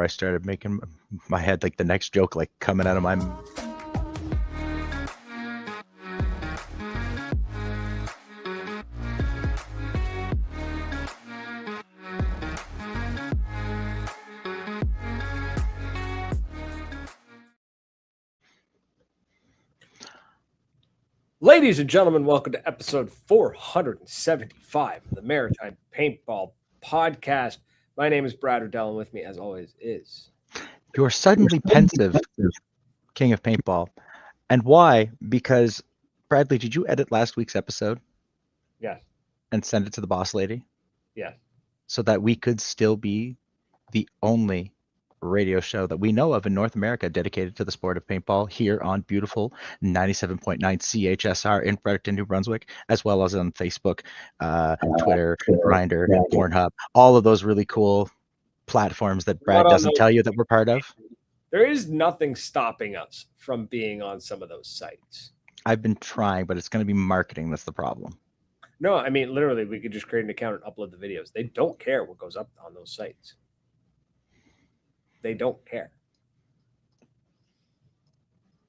before I started making my head like the next joke like coming out of my. Ladies and gentlemen, welcome to episode 475 of the Maritime Paintball Podcast. My name is Brad Riddell, and with me, as always, is... You're suddenly pensive, King of Paintball. And why? Because, Bradley, did you edit last week's episode? Yes. And send it to the boss lady? Yes. So that we could still be the only radio show that we know of in North America dedicated to the sport of paintball here on beautiful 97.9 CHSR in Fredericton, New Brunswick, as well as on Facebook, Twitter, Grindr, Pornhub, all of those really cool platforms that Brad doesn't tell you that we're part of. There is nothing stopping us from being on some of those sites. I've been trying, but it's going to be marketing that's the problem. No, I mean, literally, we could just create an account and upload the videos. They don't care what goes up on those sites. They don't care.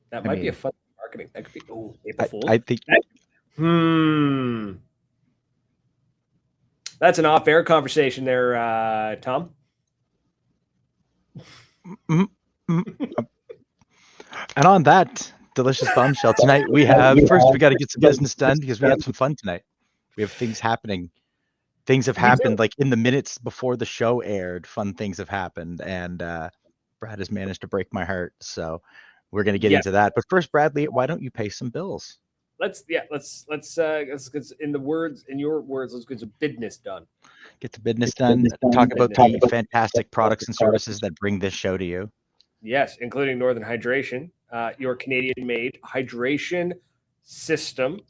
That might be a fun marketing. That could be April Fool's. I think. That's an off-air conversation there, Tom. And on that delicious bombshell tonight, we have first we got to get some business done because we had some fun tonight. We have things happening. Things have happened like in the minutes before the show aired. Fun things have happened, and Brad has managed to break my heart. So we're going to get into that. But first, Bradley, why don't you pay some bills? Let's get in your words. Let's get some business done. Get the business done. Talk about the fantastic products and services that bring this show to you. Yes, including Northern Hydration, your Canadian-made hydration system.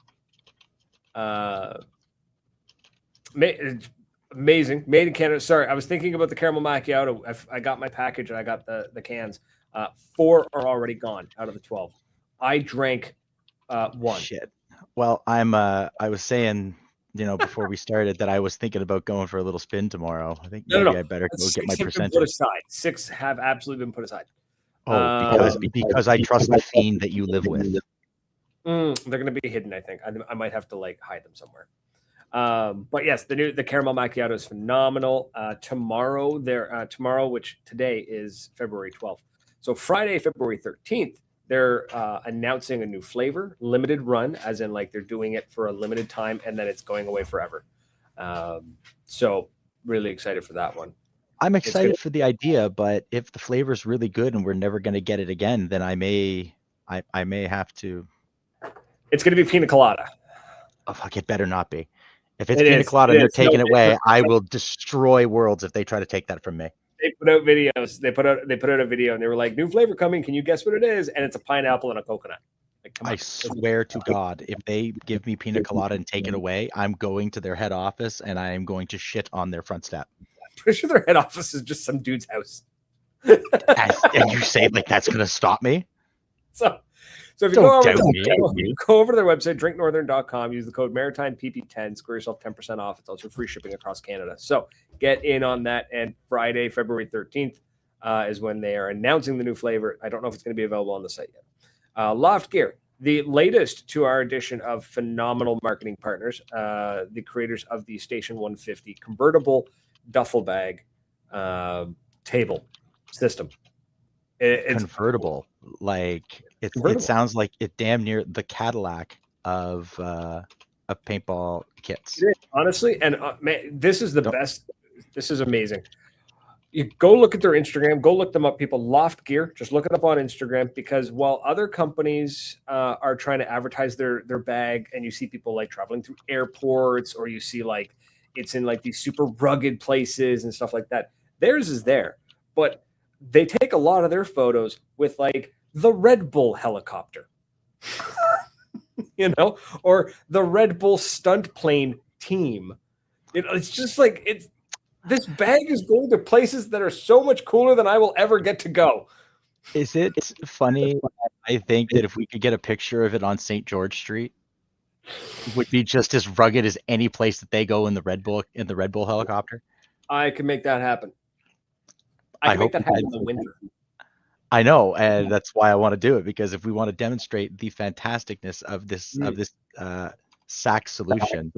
Amazing, made in Canada. Sorry, I was thinking about the caramel macchiato. I got my package and I got the cans. 4 are already gone out of the 12. I drank 1. Shit. Well, I was saying, before we started that I was thinking about going for a little spin tomorrow. I think maybe I better go get my percentage. Put aside. 6 have absolutely been put aside. Oh, because I trust the fiend that you live with. They're going to be hidden, I think. I might have to hide them somewhere. But yes, the caramel macchiato is phenomenal. Tomorrow, which today is February 12th. So Friday, February 13th, they're announcing a new flavor, limited run, as in they're doing it for a limited time and then it's going away forever. So really excited for that one. I'm excited for the idea, but if the flavor is really good and we're never going to get it again, then I may have to. It's going to be pina colada. Oh, fuck, it better not be. If it's pina colada and they're taking it away, I will destroy worlds if they try to take that from me. They put out videos. They put out a video and they were like, "New flavor coming. Can you guess what it is?" And it's a pineapple and a coconut. I swear to God, if they give me pina colada and take it away, I'm going to their head office and I am going to shit on their front step. I'm pretty sure their head office is just some dude's house. And you say that's going to stop me? So if you go over to their website, drinknorthern.com, use the code MaritimePP10, score yourself 10% off. It's also free shipping across Canada. So get in on that. And Friday, February 13th is when they are announcing the new flavor. I don't know if it's going to be available on the site yet. Loft Gear, the latest to our edition of phenomenal marketing partners, the creators of the Station 150 convertible duffel bag table system. It's convertible, it sounds like it damn near the Cadillac of paintball kits. Honestly, and man, this is the best. This is amazing. You go look at their Instagram. Go look them up, people. Loft Gear. Just look it up on Instagram, because while other companies are trying to advertise their bag, and you see people traveling through airports, or you see it's in these super rugged places and stuff like that, theirs is there, but they take a lot of their photos with the Red Bull helicopter, or the Red Bull stunt plane team. It's just this bag is going to places that are so much cooler than I will ever get to go. Is it funny? I think that if we could get a picture of it on St. George Street, it would be just as rugged as any place that they go in the Red Bull helicopter. I can make that happen. I can make that happen in the winter. I know, and that's why I want to do it, because if we want to demonstrate the fantasticness of this sack solution,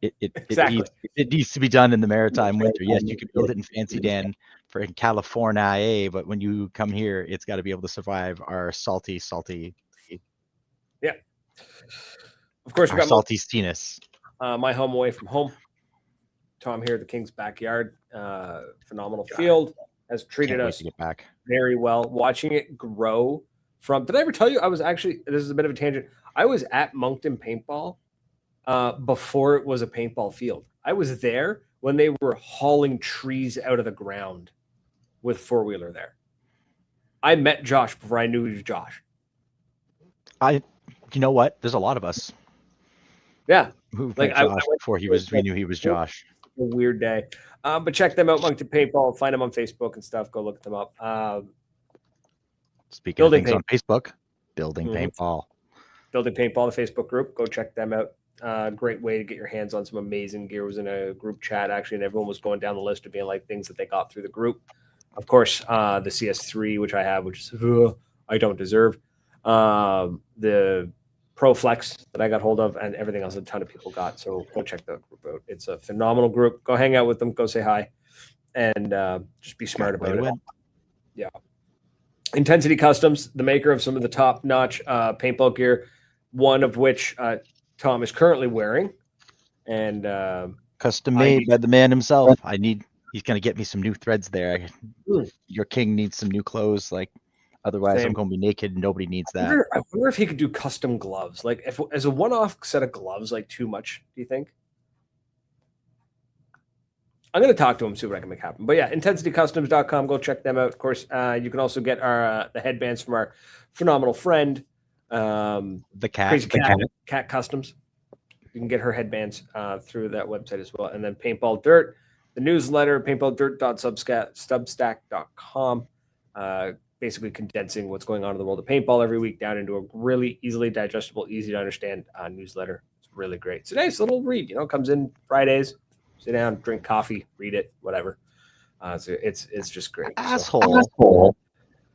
Exactly. it needs to be done in the maritime winter. Yes, you can build it in Fancy Dan in California, but when you come here, it's got to be able to survive our salty. Yeah. Of course, we got salty stiness. My home away from home. Tom here at the King's backyard. Phenomenal field. Has treated us very well. Watching it grow from. Did I ever tell you I was actually? This is a bit of a tangent. I was at Moncton Paintball before it was a paintball field. I was there when they were hauling trees out of the ground with four-wheeler there. I met Josh before I knew he was Josh. You know what? There's a lot of us. Yeah, who met Josh before we knew he was Josh. A weird day. But check them out, Moncton Paintball. Find them on Facebook and stuff. Go look them up. Speaking of things on Facebook, Building Paintball. Building Paintball, the Facebook group. Go check them out. Great way to get your hands on some amazing gear. Was in a group chat, actually, and everyone was going down the list of being like things that they got through the group. Of course, the CS3, which I have, which is I don't deserve. The ProFlex that I got hold of, and everything else a ton of people got. So go check the group out. It's a phenomenal group. Go hang out with them. Go say hi, and just be smart about it. Yeah. Ntensity Customs, the maker of some of the top-notch paintball gear, one of which Tom is currently wearing, and custom made by the man himself. He's going to get me some new threads there. Your king needs some new clothes, otherwise I'm going to be naked and nobody needs that. I wonder if he could do custom gloves. If as a one-off set of gloves, too much, do you think? I'm going to talk to him, see what I can make happen. But yeah, intensitycustoms.com. Go check them out. Of course, you can also get the headbands from our phenomenal friend, the cat, Crazy Cat Customs. You can get her headbands through that website as well. And then Paintball Dirt, the newsletter, paintballdirt.substack.com. Basically condensing what's going on in the world of paintball every week down into a really easily digestible, easy to understand newsletter. It's really great. It's a nice little read. Comes in Fridays. Sit down, drink coffee, read it, whatever. So it's just great. Asshole.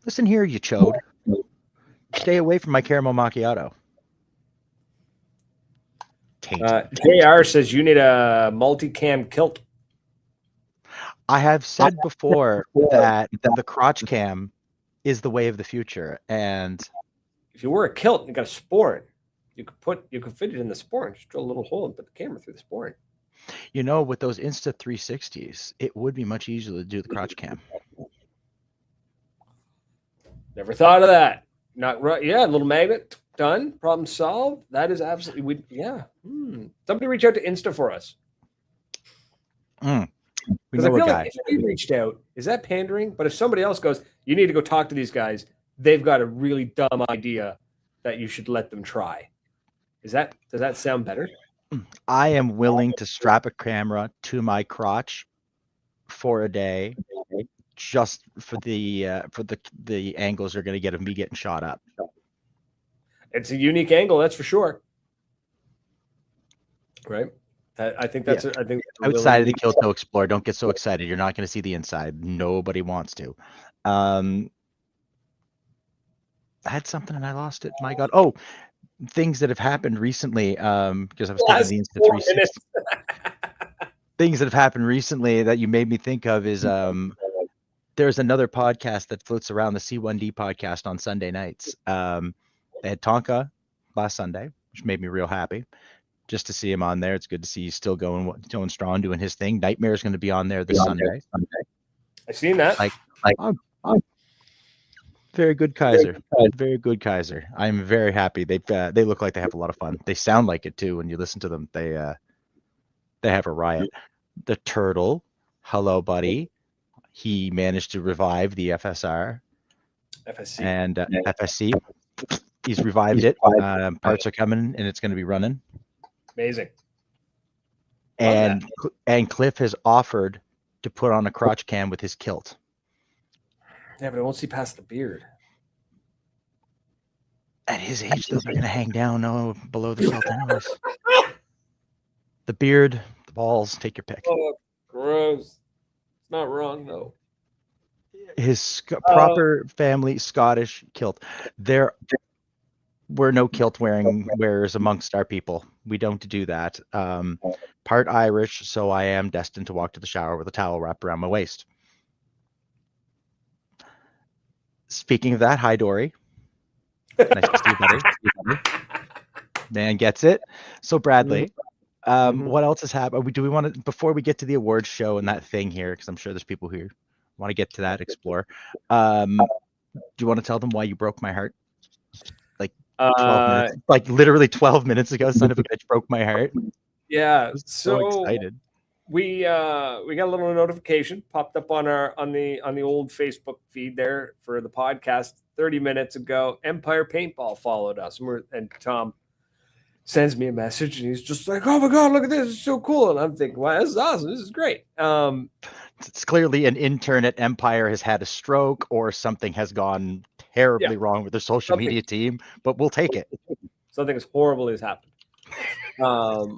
Listen here, you chode. Stay away from my caramel macchiato. JR says you need a multicam kilt. I have said before that the crotch cam is the way of the future, and if you wear a kilt and you got a sporran, you could fit it in the sporran. Just drill a little hole and put the camera through the sporran. With those Insta 360s, it would be much easier to do the crotch cam. Never thought of that. Not right. Yeah, a little magnet, done. Problem solved. That is absolutely Somebody reach out to Insta for us. Because I feel like if we reached out, is that pandering? But if somebody else goes, you need to go talk to these guys, they've got a really dumb idea that you should let them try. Does that sound better? I am willing to strap a camera to my crotch for a day, just for the angles they're going to get of me getting shot up. It's a unique angle, that's for sure. Right. I think that's. I think outside of the kilt to explore. Don't get so excited. You're not going to see the inside. Nobody wants to. I had something and I lost it. My God. Oh. Things that have happened recently, because I was thinking the Insta 360. Things that have happened recently that you made me think of is there's another podcast that floats around, the C1D podcast on Sunday nights. They had Tonka last Sunday, which made me real happy just to see him on there. It's good to see he's still going strong, doing his thing. Nightmare is going to be on there this Sunday. I've seen that. Very good Kaiser. Very good Kaiser. I'm very happy. They look like they have a lot of fun. They sound like it too when you listen to them. They have a riot. The Turtle, hello buddy. He managed to revive the FSC. And FSC. He's revived it. Parts are coming and it's going to be running. Amazing. And Cliff has offered to put on a crotch cam with his kilt. Yeah, but I won't see past the beard. At his age, those are going to hang down below the kilt anyways. The beard, the balls, take your pick. Oh, gross. It's not wrong, though. His proper family Scottish kilt. There were no kilt wearers amongst our people. We don't do that. Part Irish, so I am destined to walk to the shower with a towel wrapped around my waist. Speaking of that, hi Dory. Nice to see you, buddy. Man gets it. So Bradley, what else has happened? Do we want to, before we get to the awards show and that thing here, because I'm sure there's people who want to get to that, explore. Do you want to tell them why you broke my heart? Like 12 minutes, like literally 12 minutes ago, son of a bitch broke my heart. Yeah, so excited. We got a little notification popped up on the old Facebook feed there for the podcast 30 minutes ago. Empire Paintball followed us, and Tom sends me a message, and he's just like, "Oh my god, look at this! It's so cool!" And I'm thinking, "Wow, this is awesome! This is great." It's clearly an intern at Empire has had a stroke, or something has gone terribly wrong with their social media team. But we'll take it. Something as horrible has happened.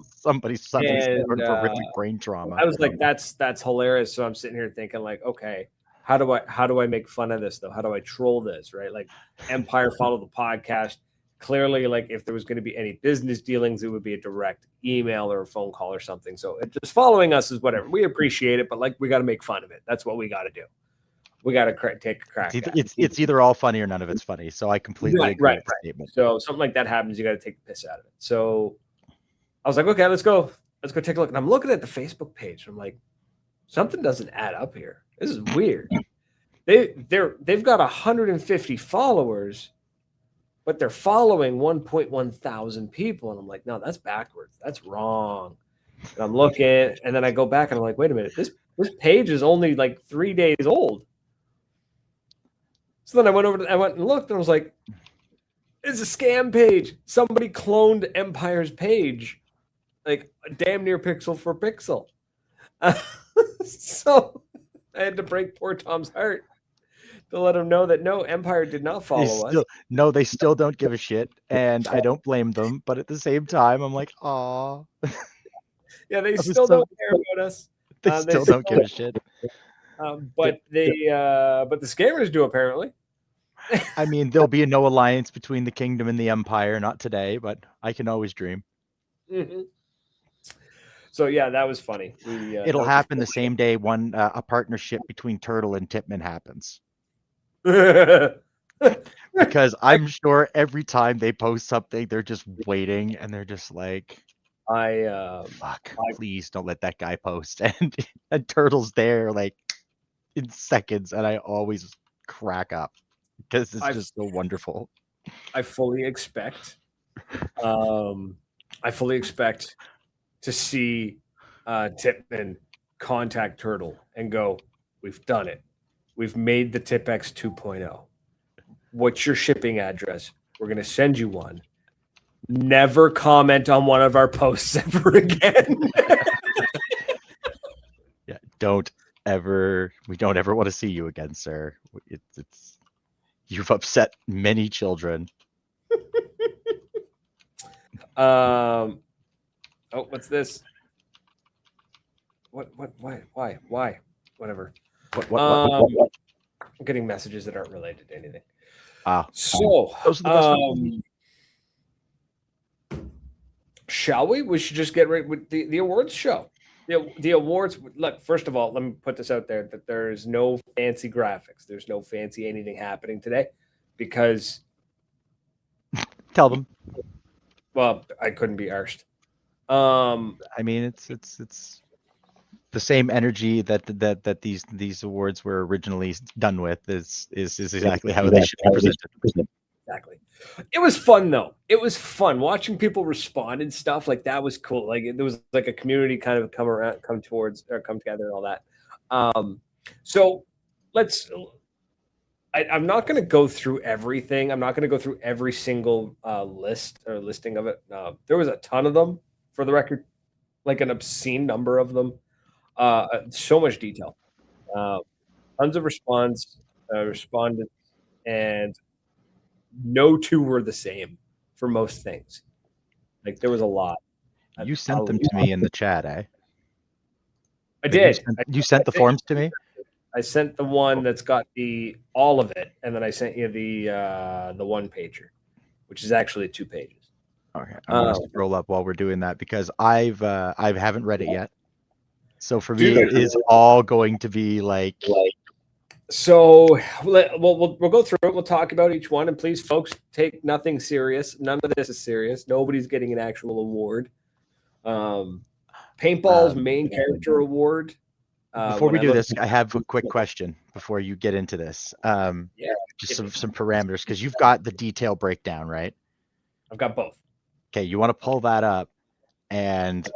Somebody's horrific brain trauma. I was like, that's hilarious. So I'm sitting here thinking, like, okay, how do I make fun of this though? How do I troll this? Right? Like, Empire followed the podcast. Clearly, like, if there was going to be any business dealings, it would be a direct email or a phone call or something. So just following us is whatever. We appreciate it, but like, we got to make fun of it. That's what we got to do. We got to take a crack. It's either all funny or none of it's funny. So I completely agree with the statement. So something like that happens, you got to take the piss out of it. So I was like, okay, let's go take a look. And I'm looking at the Facebook page. And I'm like, something doesn't add up here. This is weird. They've got 150 followers, but they're following 1.1 thousand people. And I'm like, no, that's backwards. That's wrong. And I'm looking, and then I go back and I'm like, wait a minute, this page is only like 3 days old. So then I went and looked, and I was like, it's a scam page. Somebody cloned Empire's page, like damn near pixel for pixel. So I had to break poor Tom's heart to let him know that no, Empire did not follow us. No, they still don't give a shit, and I don't blame them. But at the same time, I'm like, aw. Yeah, they still don't care about us. They still don't give a shit. But the scammers do, apparently. I mean, there'll be no alliance between the kingdom and the empire, not today, but I can always dream. Mm-hmm. So yeah, that was funny. It'll happen the same day a partnership between Turtle and Tipman happens. Because I'm sure every time they post something, they're just waiting, and they're just like, please don't let that guy post. And Turtle's there like in seconds, and I always crack up because it's just so wonderful. I fully expect to see Tipman contact Turtle and go, we've done it. We've made the Tipex 2.0. What's your shipping address? We're going to send you one. Never comment on one of our posts ever again. Yeah, we don't ever want to see you again, sir. It's you've upset many children. Oh, what's this? What? Why? Whatever. What? I'm getting messages that aren't related to anything. So those are the best ones. Shall we? We should just get right with the awards show. The awards. Look, first of all, let me put this out there that there is no fancy graphics. There's no fancy anything happening today because. Tell them. Well, I couldn't be arsed. I mean, it's the same energy that these awards were originally done with is exactly how they should be presented. Exactly. It was fun though. It was fun watching people respond and stuff. Like that was cool. Like there was like a community kind of come together and all that. So I'm not going to go through everything. I'm not going to go through every single listing of it. There was a ton of them, for the record, like an obscene number of them. So much detail. Tons of respondents, and no two were the same for most things. Like there was a lot. You sent them to me in the chat, eh? I did. You sent the forms to me? I sent the one that's got all of it, and then I sent you the one pager, which is actually 2 pages. Okay, I want to scroll up while we're doing that because I haven't read it yet. So for me, it is all going to be like. So we'll go through it. We'll talk about each one, and please, folks, take nothing serious. None of this is serious. Nobody's getting an actual award. Paintball's main character award. Before we do this, I have a quick question before you get into this. Just some parameters, because you've got the detail breakdown, right? I've got both. Okay, you want to pull that up, and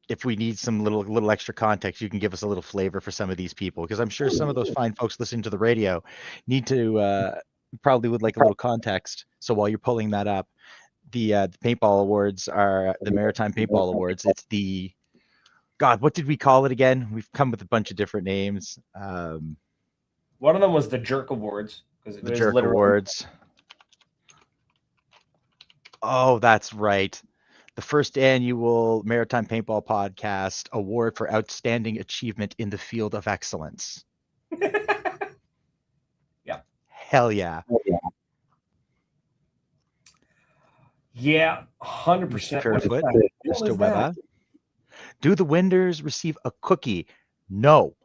if we need some little extra context, you can give us a little flavor for some of these people, because I'm sure some of those fine folks listening to the radio need to probably would like a little context. So while you're pulling that up, the paintball awards are the Maritime Paintball Awards. It's the God, what did we call it again? We've come with a bunch of different names. One of them was the Jerk Awards. The Jerk Awards. Oh, that's right. The first annual Maritime Paintball Podcast Award for Outstanding Achievement in the Field of Excellence. Yeah. Hell yeah. Yeah, 100%. Mr. Fairfoot, Mr. Weber. Do the winners receive a cookie? No.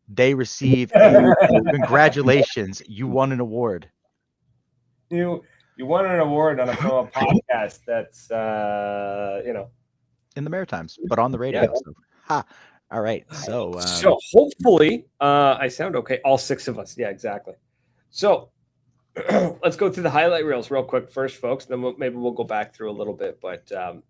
They receive congratulations. You won an award. You won an award on a podcast that's in the Maritimes, but on the radio. Yeah. So. Ha. All right. So hopefully I sound okay. All 6 of us. Yeah, exactly. So let's go through the highlight reels real quick first, folks. Then maybe we'll go back through a little bit. But the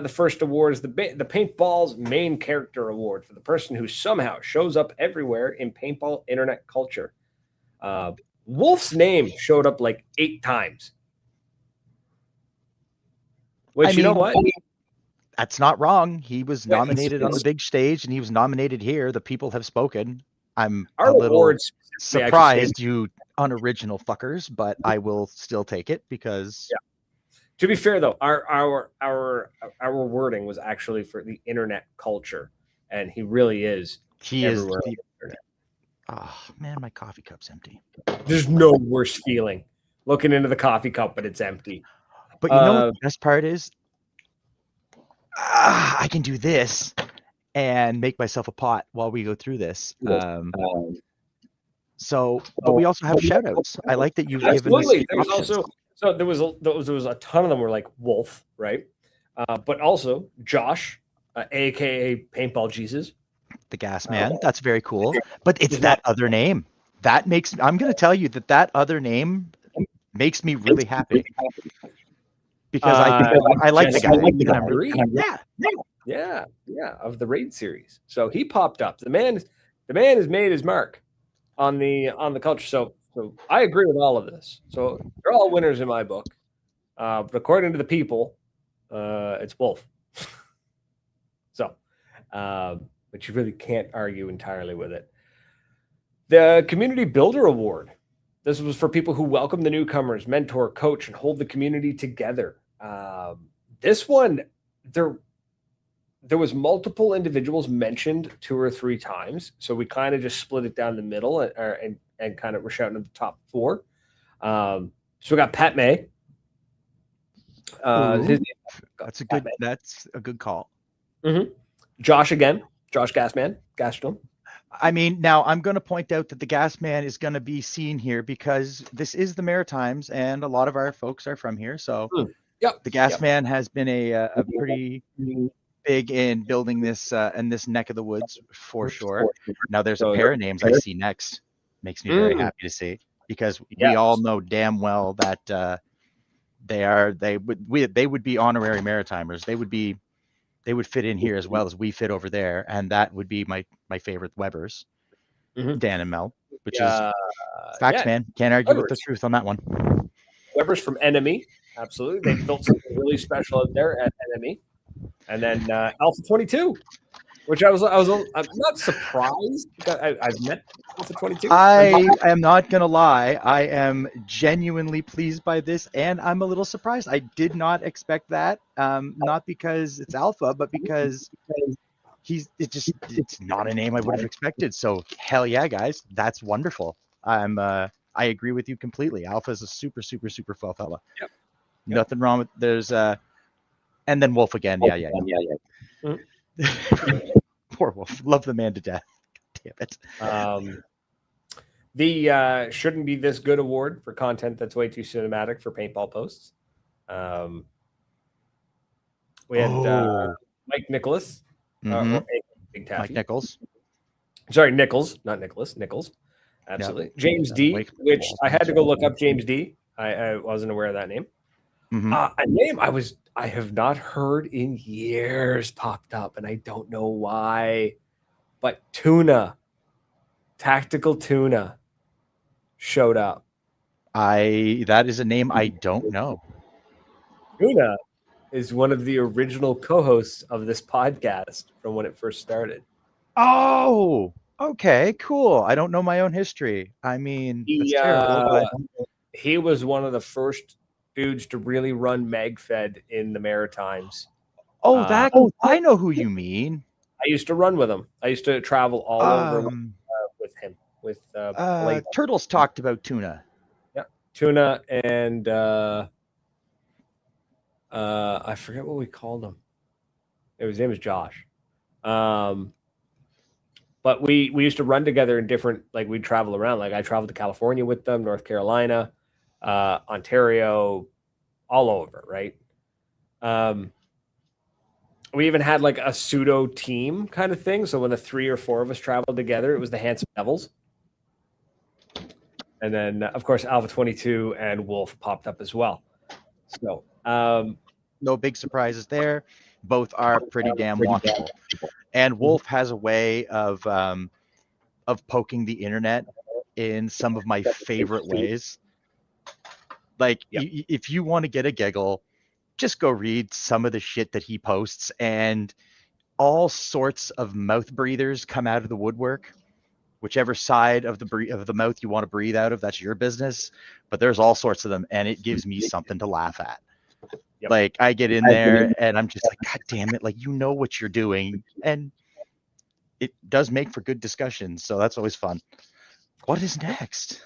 first award is the Paintball's main character award for the person who somehow shows up everywhere in paintball internet culture. Wolf's name showed up like 8 times. Which, you know what? That's not wrong. He was nominated on the big stage, and he was nominated here. The people have spoken. I'm a little surprised, you unoriginal fuckers, but I will still take it because. Yeah. To be fair, though, our wording was actually for the internet culture, and he really is. He everywhere. Oh man, my coffee cup's empty. There's no worse feeling looking into the coffee cup, but it's empty. But you know what the best part is? I can do this and make myself a pot while we go through this. So, but we also have shout outs. I like that you've given us options. So there was a ton of them were like Wolf, right? But also Josh, aka Paintball Jesus, the Gas Man. That's very cool. But it's that other name that makes. I'm going to tell you that other name makes me really happy because I like the guy. Yeah, of the Raid series. So he popped up. The man has made his mark on the culture. So I agree with all of this. So they're all winners in my book. But according to the people, it's Wolf. So, but you really can't argue entirely with it. The Community Builder Award. This was for people who welcome the newcomers, mentor, coach, and hold the community together. This one, there was multiple individuals mentioned 2 or 3 times. So we kind of just split it down the middle and kind of we're shouting at the top 4. So we got Pat May. That's a good call. Mm-hmm. Josh again. Josh Gasman. Gaston. I mean, now I'm going to point out that the Gas Man is going to be seen here because this is the Maritimes and a lot of our folks are from here. So the Gas Man has been a pretty big in building this in this neck of the woods for sure. Now there's a pair of names I see next. Makes me very happy to see because we all know damn well that they would be honorary Maritimers. They would fit in here as well as we fit over there, and that would be my favorite Webbers, Dan and Mel, which is facts, man. Can't argue with the truth on that one. Webbers from Enemy, absolutely. They built something really special out there at Enemy, and then Alpha 22, which I'm not surprised. I've met Alpha 22. I am not gonna lie. I am genuinely pleased by this, and I'm a little surprised. I did not expect that. Not because it's Alpha, but because it's not a name I would have expected. So hell yeah, guys, that's wonderful. I agree with you completely. Alpha is a super fun fella. Yep. Nothing wrong with there's and then Wolf again. Yeah. Mm-hmm. Poor Wolf. Love the man to death. Damn it. The Shouldn't Be This Good award for content that's way too cinematic for paintball posts. We had Mike Nicholas. Or Big Taffy. Mike Nichols. Sorry, Nichols, not Nicholas. Nichols. Absolutely. Yep. James D, which I had to go look up James D. I wasn't aware of that name. A name I have not heard in years popped up, and I don't know why. But Tactical Tuna showed up. That is a name I don't know. Tuna is one of the original co-hosts of this podcast from when it first started. Oh, okay, cool. I don't know my own history. I mean, that's terrible, but he was one of the first dudes to really run MagFed in the Maritimes. I know who you mean. I used to run with him. I used to travel all over with him. With Blake. Turtles talked about Tuna. Yeah, Tuna and I forget what we called him. His name was Josh. But we used to run together in different, like we'd travel around. Like I traveled to California with them, North Carolina, Ontario, all over, right? We even had like a pseudo team kind of thing. So when the 3 or 4 of us traveled together, it was the Handsome Devils. And then, of course, Alpha 22 and Wolf popped up as well. So no big surprises there. Both are pretty damn watchable. And Wolf has a way of poking the internet in some of my favorite ways. Like, if you want to get a giggle, just go read some of the shit that he posts, and all sorts of mouth breathers come out of the woodwork. Whichever side of the mouth you want to breathe out of, that's your business. But there's all sorts of them, and it gives me something to laugh at. Yep. Like, I get in there, and I'm just like, God damn it, like, you know what you're doing. And it does make for good discussions, so that's always fun. What is next?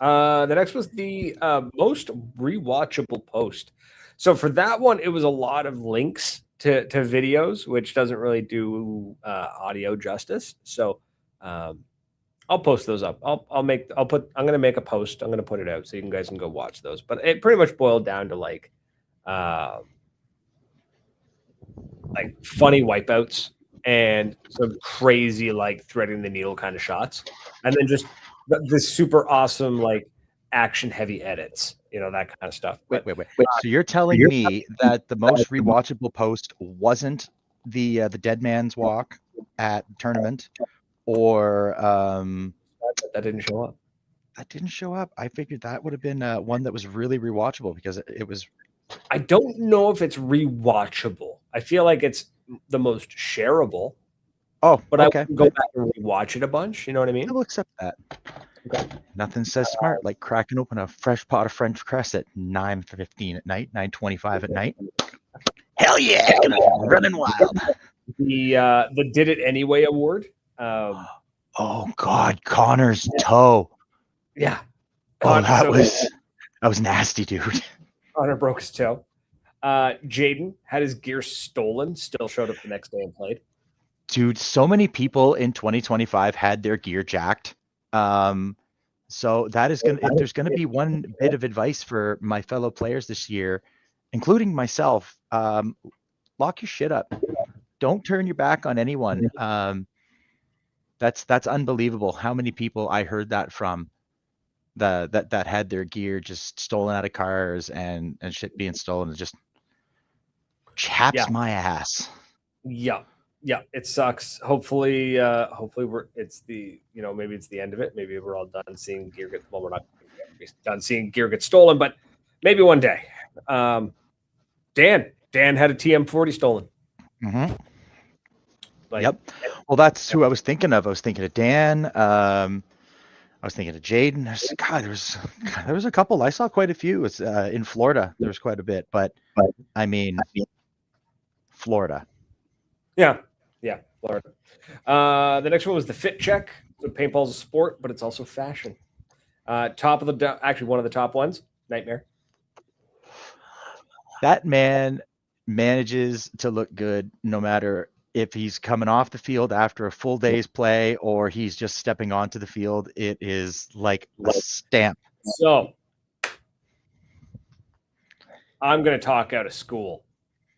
The next was the most rewatchable post. So for that one, it was a lot of links to videos, which doesn't really do audio justice. So I'll post those up. I'm going to make a post. I'm going to put it out so you guys can go watch those. But it pretty much boiled down to like funny wipeouts and some crazy like threading the needle kind of shots, and then just this super awesome like action heavy edits, that kind of stuff. Wait. So you're telling me that the most rewatchable post wasn't the Dead Man's Walk at the tournament, or that didn't show up? That didn't show up. I figured that would have been one that was really rewatchable because it was. I don't know if it's rewatchable. I feel like it's the most shareable. Oh, but okay. I would go back and rewatch it a bunch. You know what I mean? I will accept that. Okay. Nothing says smart like cracking open a fresh pot of French press at 9:15 at night, 9:25 at night. Hell yeah, running wild. The Did It Anyway award. Oh God, Connor's toe. Yeah. Oh, that was nasty, dude. Connor broke his toe. Jaden had his gear stolen, still showed up the next day and played. Dude, so many people in 2025 had their gear jacked. So that is if there's gonna be one bit of advice for my fellow players this year, including myself, lock your shit up. Don't turn your back on anyone. That's unbelievable how many people I heard that from. That had their gear just stolen out of cars and shit being stolen. It just chaps my ass. Yeah, it sucks. Hopefully it's the maybe it's the end of it. Maybe we're all done seeing gear get. Well, we're not done seeing gear get stolen, but maybe one day. Dan had a TM40 stolen. Mm-hmm. Yep. Well, that's who I was thinking of. I was thinking of Dan. I was thinking of Jaden. There was a couple. I saw quite a few. It's in Florida. There was quite a bit, but I mean, Florida. Yeah. Florida. The next one was the Fit Check. So paintball's a sport, but it's also fashion. Top of the actually one of the top ones, Nightmare. That man manages to look good no matter if he's coming off the field after a full day's play or he's just stepping onto the field. It is like a stamp. So I'm going to talk out of school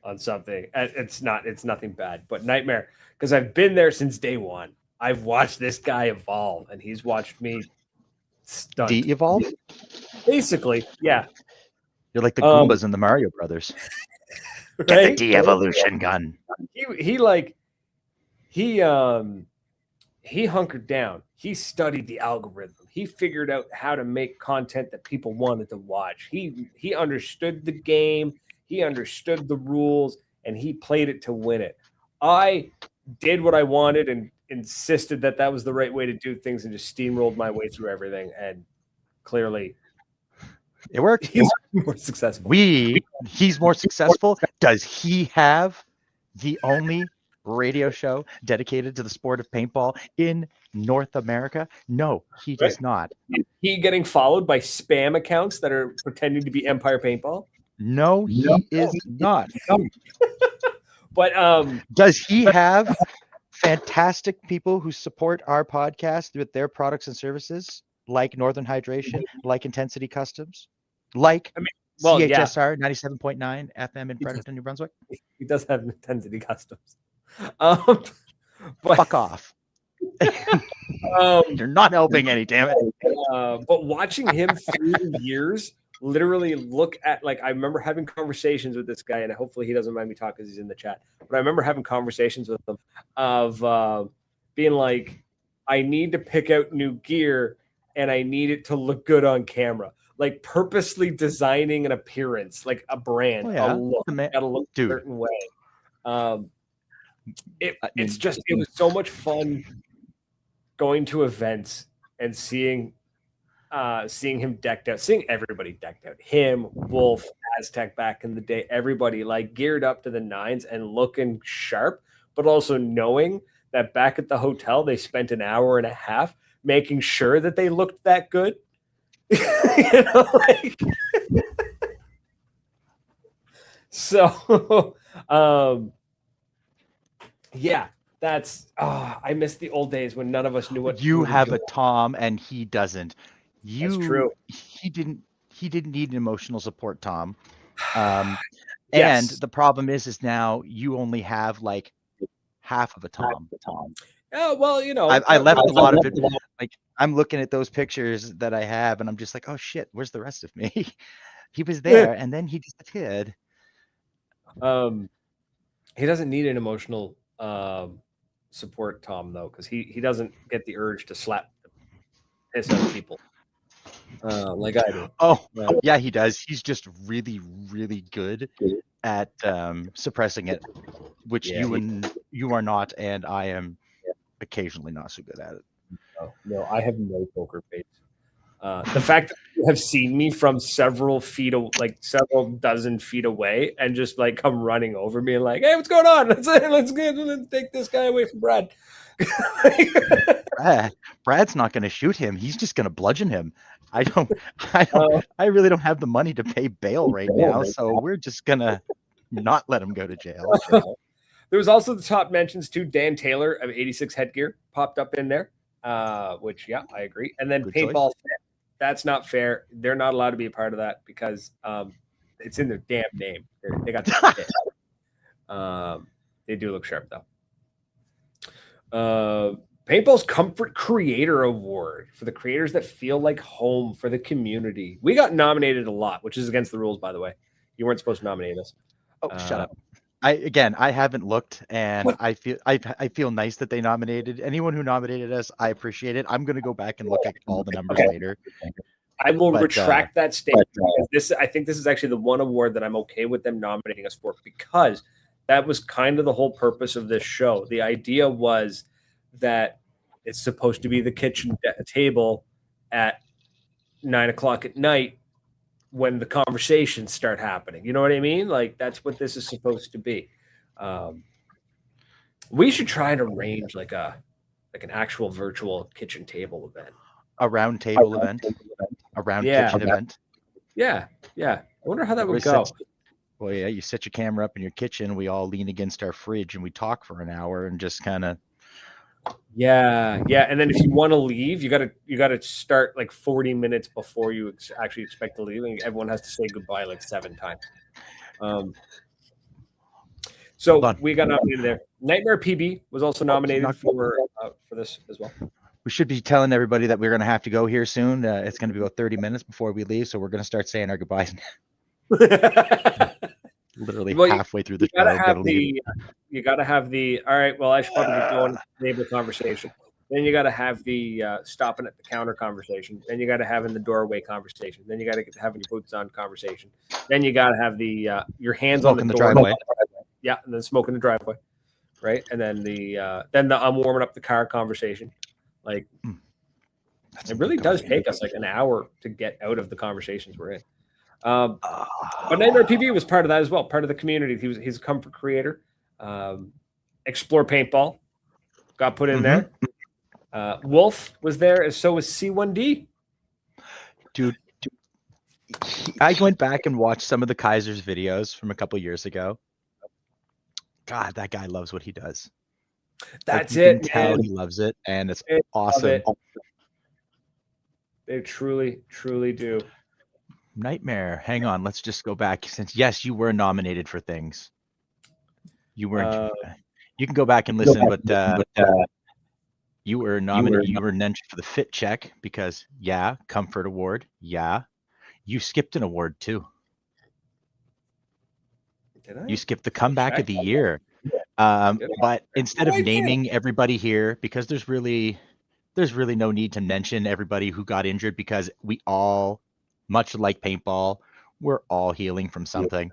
on something. It's nothing bad, but Nightmare, because I've been there since day one. I've watched this guy evolve, and he's watched me stunt. De-evolve? Basically, yeah. You're like the Goombas in the Mario Brothers. Right? Get the de-evolution gun. He hunkered down. He studied the algorithm. He figured out how to make content that people wanted to watch. He understood the game. He understood the rules, and he played it to win it. I did what I wanted and insisted that that was the right way to do things and just steamrolled my way through everything. And clearly it worked. He's more successful. He's more successful. Does he have the only radio show dedicated to the sport of paintball in North America? No, he does not. Is he getting followed by spam accounts that are pretending to be Empire Paintball? No, he is not. But does he have fantastic people who support our podcast with their products and services, like Northern Hydration, like Ntensity Customs, like CHSR 97.9 FM in Fredericton, New Brunswick? He does have Ntensity Customs. But fuck off. You're not helping any, damn it. But watching him through the years, literally look at, like, I remember having conversations with this guy, and hopefully he doesn't mind me talking because he's in the chat, but I remember having conversations with him of being like, I need to pick out new gear and I need it to look good on camera. Like purposely designing an appearance, like a brand, a look, gotta look a certain way. It was so much fun going to events and seeing him decked out, seeing everybody decked out, him, Wolf, Aztec back in the day, everybody like geared up to the nines and looking sharp, but also knowing that back at the hotel, they spent an hour and a half making sure that they looked that good. You know, like so yeah, that's I miss the old days when none of us knew what you have a Tom and he doesn't. That's true. He didn't need an emotional support, Tom. Yes. And the problem is now you only have like half of a Tom. Oh, well, you know, I left a lot of it. Like I'm looking at those pictures that I have, and I'm just like, oh shit, where's the rest of me? He was there, and then he disappeared. He doesn't need an emotional support, Tom, though, because he doesn't get the urge to slap the piss out of people like I do. Oh, yeah, he does. He's just really, really good at suppressing it, which you are not, and I am occasionally not so good at it. No, I have no poker face. The fact that you have seen me from several dozen feet away and just like come running over me and like, hey, what's going on? Let's take this guy away from Brad. Brad's not going to shoot him. He's just going to bludgeon him. I really don't have the money to pay bail right now, so we're just going to not let him go to jail. There was also the top mentions too. Dan Taylor of 86 Headgear popped up in there, which, yeah, I agree. And then Paintball Fit. That's not fair. They're not allowed to be a part of that because it's in their damn name. They got they do look sharp, though. Paintball's Comfort Creator Award for the creators that feel like home for the community. We got nominated a lot, which is against the rules, by the way. You weren't supposed to nominate us. Oh, shut up. I haven't looked, and I feel nice that they nominated anyone who nominated us. I appreciate it. I'm going to go back and look at all the numbers later. I will retract that statement. I think this is actually the one award that I'm okay with them nominating us for, because that was kind of the whole purpose of this show. The idea was that it's supposed to be the kitchen table at 9:00 at night when the conversations start happening. You know what I mean? Like, that's what this is supposed to be. We should try and arrange like an actual virtual kitchen table event. A round table event. A round kitchen event. Yeah. I wonder how that would go. Well, yeah, you set your camera up in your kitchen. We all lean against our fridge and we talk for an hour and just kind of. Yeah. And then if you want to leave, you gotta start like 40 minutes before you actually expect to leave, and everyone has to say goodbye like 7 times. So we got nominated there. Nightmare PB was also nominated for this as well. We should be telling everybody that we're going to have to go here soon. It's going to be about 30 minutes before we leave, so we're going to start saying our goodbyes. Literally halfway through the show. You got to have the. All right. Well, I should probably get going. Neighbor conversation. Then you got to have the stopping at the counter conversation. Then you got to have in the doorway conversation. Then you got to get having your boots on conversation. Then you got to have the your hands on the driveway. Yeah, and then smoke in the driveway, right? And then the I'm warming up the car conversation. Like, it really does take us like an hour to get out of the conversations we're in. But Nightmare PB was part of that as well, part of the community. He's a comfort creator. Explore Paintball got put in there. Wolf was there, and so was C1D. Dude, I went back and watched some of the Kaiser's videos from a couple years ago. God, that guy loves what he does. That's it. You can tell he loves it, and it's awesome. They truly, truly do. Nightmare. Hang on, let's just go back. Since yes, you were nominated for things. You weren't. You can go back and listen, but you were nominated. You were mentioned for the Fit Check because Comfort Award. Yeah, you skipped an award too. Did I? You skipped the Comeback of the Year. But instead of naming everybody here, because there's really no need to mention everybody who got injured, because we all, much like paintball, we're all healing from something.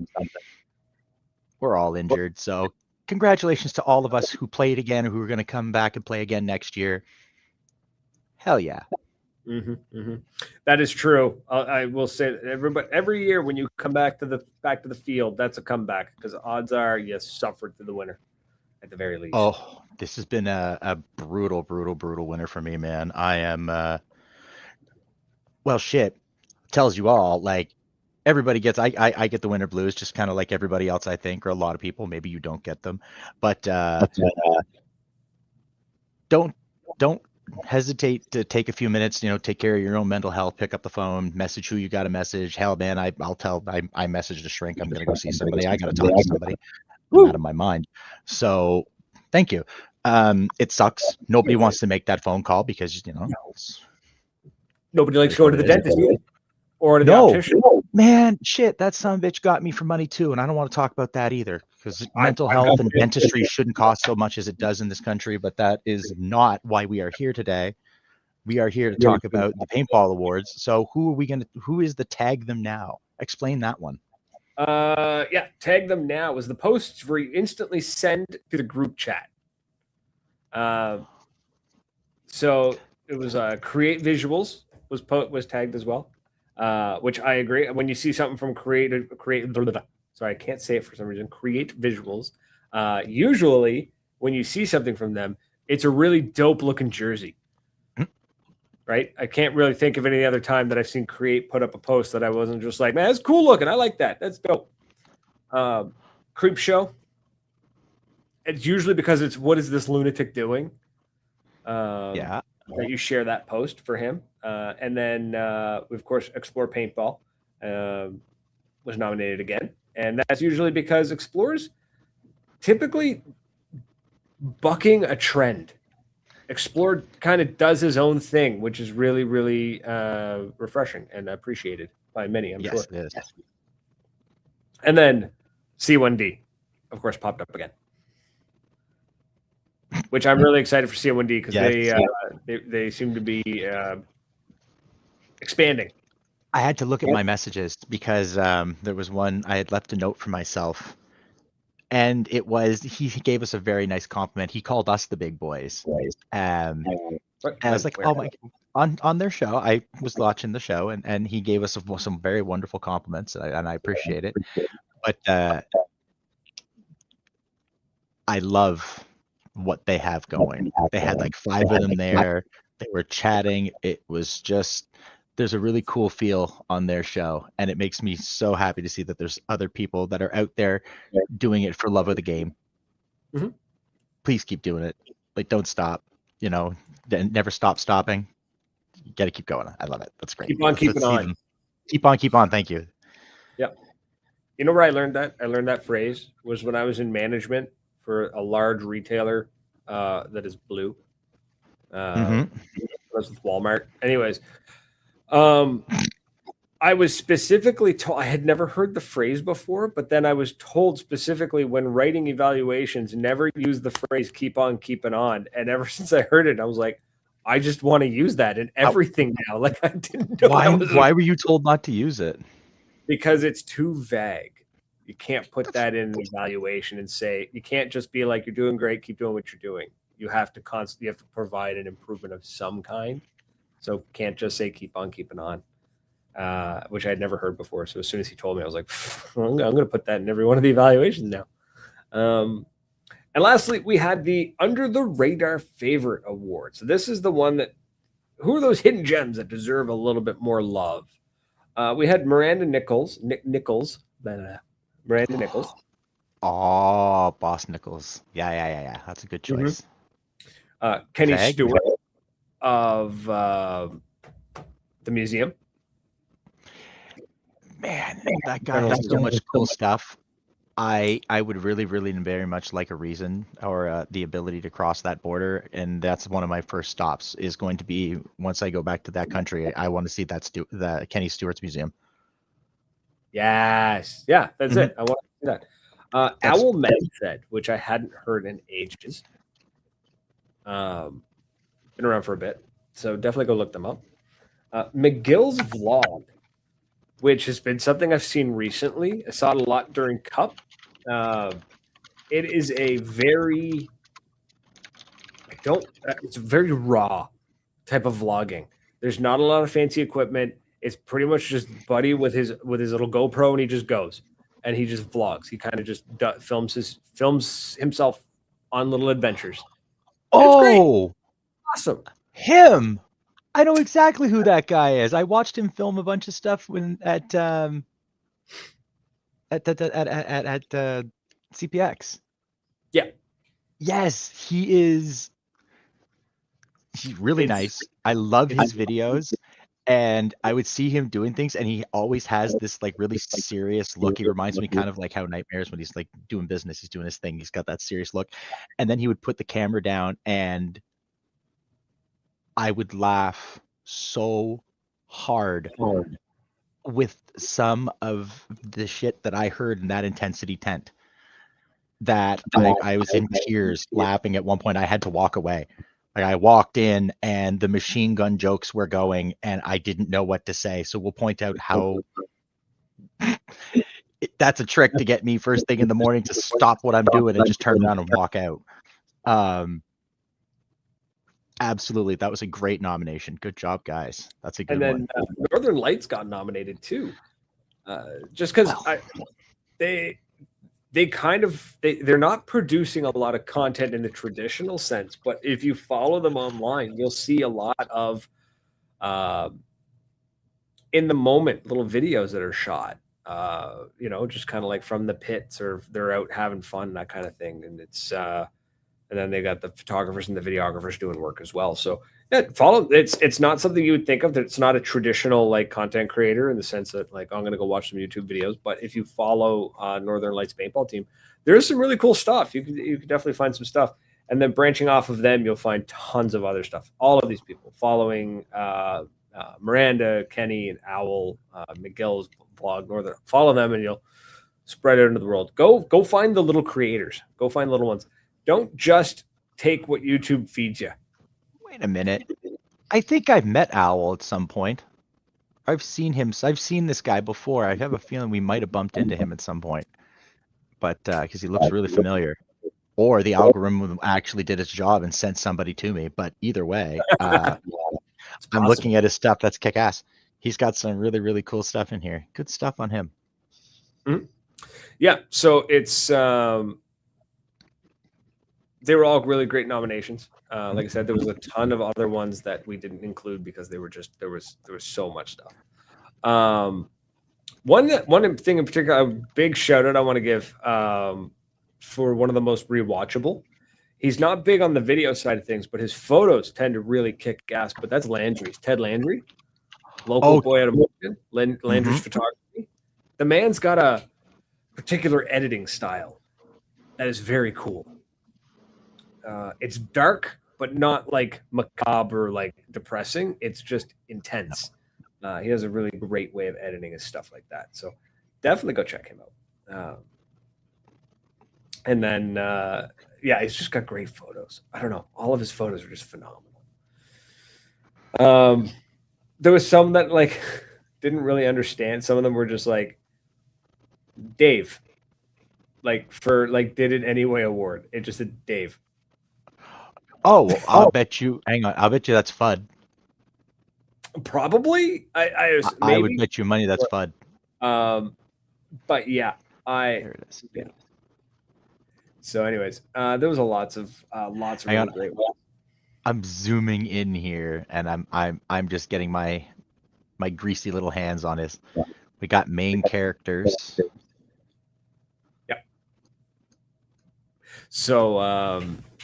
We're all injured. So congratulations to all of us who played again, who are going to come back and play again next year. Hell yeah. That is true. I will say that every year when you come back to the field, that's a comeback, because odds are you suffered through the winter at the very least. Oh, this has been a brutal winter for me, man. I am well, shit tells you all, like, everybody gets I get the winter blues, just kind of like everybody else, I think, or a lot of people. Maybe you don't get them, but don't hesitate to take a few minutes, take care of your own mental health, pick up the phone, message who you got to message. Hell, man, I messaged a shrink. I'm going to go see somebody. I got to talk to somebody. I'm out of my mind. So thank you. It sucks. Nobody wants to make that phone call because, nobody likes going to the dentist or to the optician. Man, shit, that son of a bitch got me for money too. And I don't want to talk about that either, because mental health and dentistry shouldn't cost so much as it does in this country. But that is not why we are here today. We are here to talk about the Paintball Awards. So who is the Tag Them Now? Explain that one. Tag Them Now was the posts where you instantly send to the group chat. So it was Create Visuals was tagged as well, which I agree. When you see something from sorry, I can't say it for some reason. Create Visuals. Usually, when you see something from them, it's a really dope looking jersey. Right? I can't really think of any other time that I've seen Create put up a post that I wasn't just like, man, that's cool looking. I like that. That's dope. Creep Show. It's usually because it's, what is this lunatic doing? That you share that post for him. And then, of course, Explore Paintball was nominated again. And that's usually because Explorer's typically bucking a trend. Explore kind of does his own thing, which is really, really refreshing and appreciated by many, I'm sure. Yes, it is. And then C1D, of course, popped up again, which I'm really excited for C1D because they seem to be expanding. I had to look at my messages because there was one I had left a note for myself. And it was, he gave us a very nice compliment. He called us the big boys. And I was like, oh my, on their show, I was watching the show and he gave us some very wonderful compliments and I appreciate it. But I love what they have going. They had like 5 of them there. They were chatting. It was just, there's a really cool feel on their show, and it makes me so happy to see that there's other people that are out there doing it for love of the game. Mm-hmm. Please keep doing it. Like, don't stop. You know, never stop stopping. You got to keep going. I love it. That's great. Keep on keeping on. Keep on, keep on. Thank you. Yeah. You know where I learned that? I learned that phrase was when I was in management for a large retailer that is blue. I was with Walmart. Anyways, I was specifically told, I had never heard the phrase before, but then I was told specifically when writing evaluations, never use the phrase keep on keeping on. And ever since I heard it, I was like, I just want to use that in everything now. Like, I didn't know. Why were you told not to use it? Because it's too vague. You can't put that in an evaluation and say, you can't just be like, you're doing great, keep doing what you're doing. You have to constantly, you have to provide an improvement of some kind. So can't just say keep on keeping on, which I had never heard before. So as soon as he told me, I was like, I'm going to put that in every one of the evaluations now. And lastly, we had the Under the Radar Favorite Award. So this is the one that, who are those hidden gems that deserve a little bit more love? We had Miranda Nichols. Miranda Nichols. Oh, Boss Nichols. Yeah. That's a good choice. Kenny Stewart of the museum. Man, that guy has so much cool stuff. I would really, really very much like a reason or the ability to cross that border, and that's one of my first stops is going to be once I go back to that country. I want to see the Kenny Stewart's museum. Yes, yeah, that's it. I want to see that. Owl Medfed, which I hadn't heard in ages. Been around for a bit, so definitely go look them up. McGill's Vlog, which has been something I've seen recently. I saw it a lot during Cup. It is a very, it's a very raw type of vlogging. There's not a lot of fancy equipment. It's pretty much just Buddy with his little GoPro, and he just goes and he just vlogs. He kind of just films himself on little adventures. Oh, awesome! Him. I know exactly who that guy is. I watched him film a bunch of stuff at CPX. Yeah. Yes, he's really nice. I love his videos, and I would see him doing things, and he always has this like really serious look. He reminds me kind of like how Nightmares, when he's like doing business, he's doing his thing. He's got that serious look, and then he would put the camera down, and I would laugh so hard with some of the shit that I heard in that Intensity tent that I was in tears laughing. At one point I had to walk away. Like, I walked in and the machine gun jokes were going and I didn't know what to say. So we'll point out how that's a trick to get me first thing in the morning to stop what I'm doing and just turn around and walk out. Absolutely. That was a great nomination. Good job, guys. That's a good one. And then Northern Lights got nominated too. Just because they're not producing a lot of content in the traditional sense, but if you follow them online, you'll see a lot of in the moment little videos that are shot. Just kind of like from the pits, or they're out having fun, that kind of thing. And it's and then they got the photographers and the videographers doing work as well. So yeah, it's not something you would think of, that it's not a traditional like content creator in the sense that like, I'm going to go watch some YouTube videos. But if you follow Northern Lights Paintball Team, there's some really cool stuff. You can definitely find some stuff. And then branching off of them, you'll find tons of other stuff. All of these people following Miranda, Kenny, and Owl, Miguel's vlog, Northern, follow them and you'll spread it into the world. Go find the little creators. Go find the little ones. Don't just take what YouTube feeds you. Wait a minute. I think I've met Owl at some point. I've seen this guy before. I have a feeling we might have bumped into him at some point. But because he looks really familiar. Or the algorithm actually did its job and sent somebody to me. But either way, I'm looking at his stuff. That's kick-ass. He's got some really, really cool stuff in here. Good stuff on him. Mm-hmm. Yeah, so it's they were all really great nominations. Like I said, there was a ton of other ones that we didn't include because they were just there was so much stuff. One thing in particular, a big shout out I want to give for one of the most rewatchable. He's not big on the video side of things, but his photos tend to really kick ass. But that's Landry's Ted Landry, local boy out of Michigan. Landry's photography. The man's got a particular editing style that is very cool. It's dark, but not like macabre or like depressing. It's just intense. He has a really great way of editing his stuff like that. So definitely go check him out. And then, yeah, he's just got great photos. I don't know. All of his photos are just phenomenal. There was some that like didn't really understand. Some of them were just like, Dave, like for like did it anyway award. It just said Dave. Oh, I'll bet you. Hang on. I'll bet you that's FUD. Probably. I would bet you money that's FUD. But yeah, there it is. Yeah. So, anyways, there was lots of really great ones. I'm zooming in here, and I'm just getting my greasy little hands on this. We got main characters. Yep. So,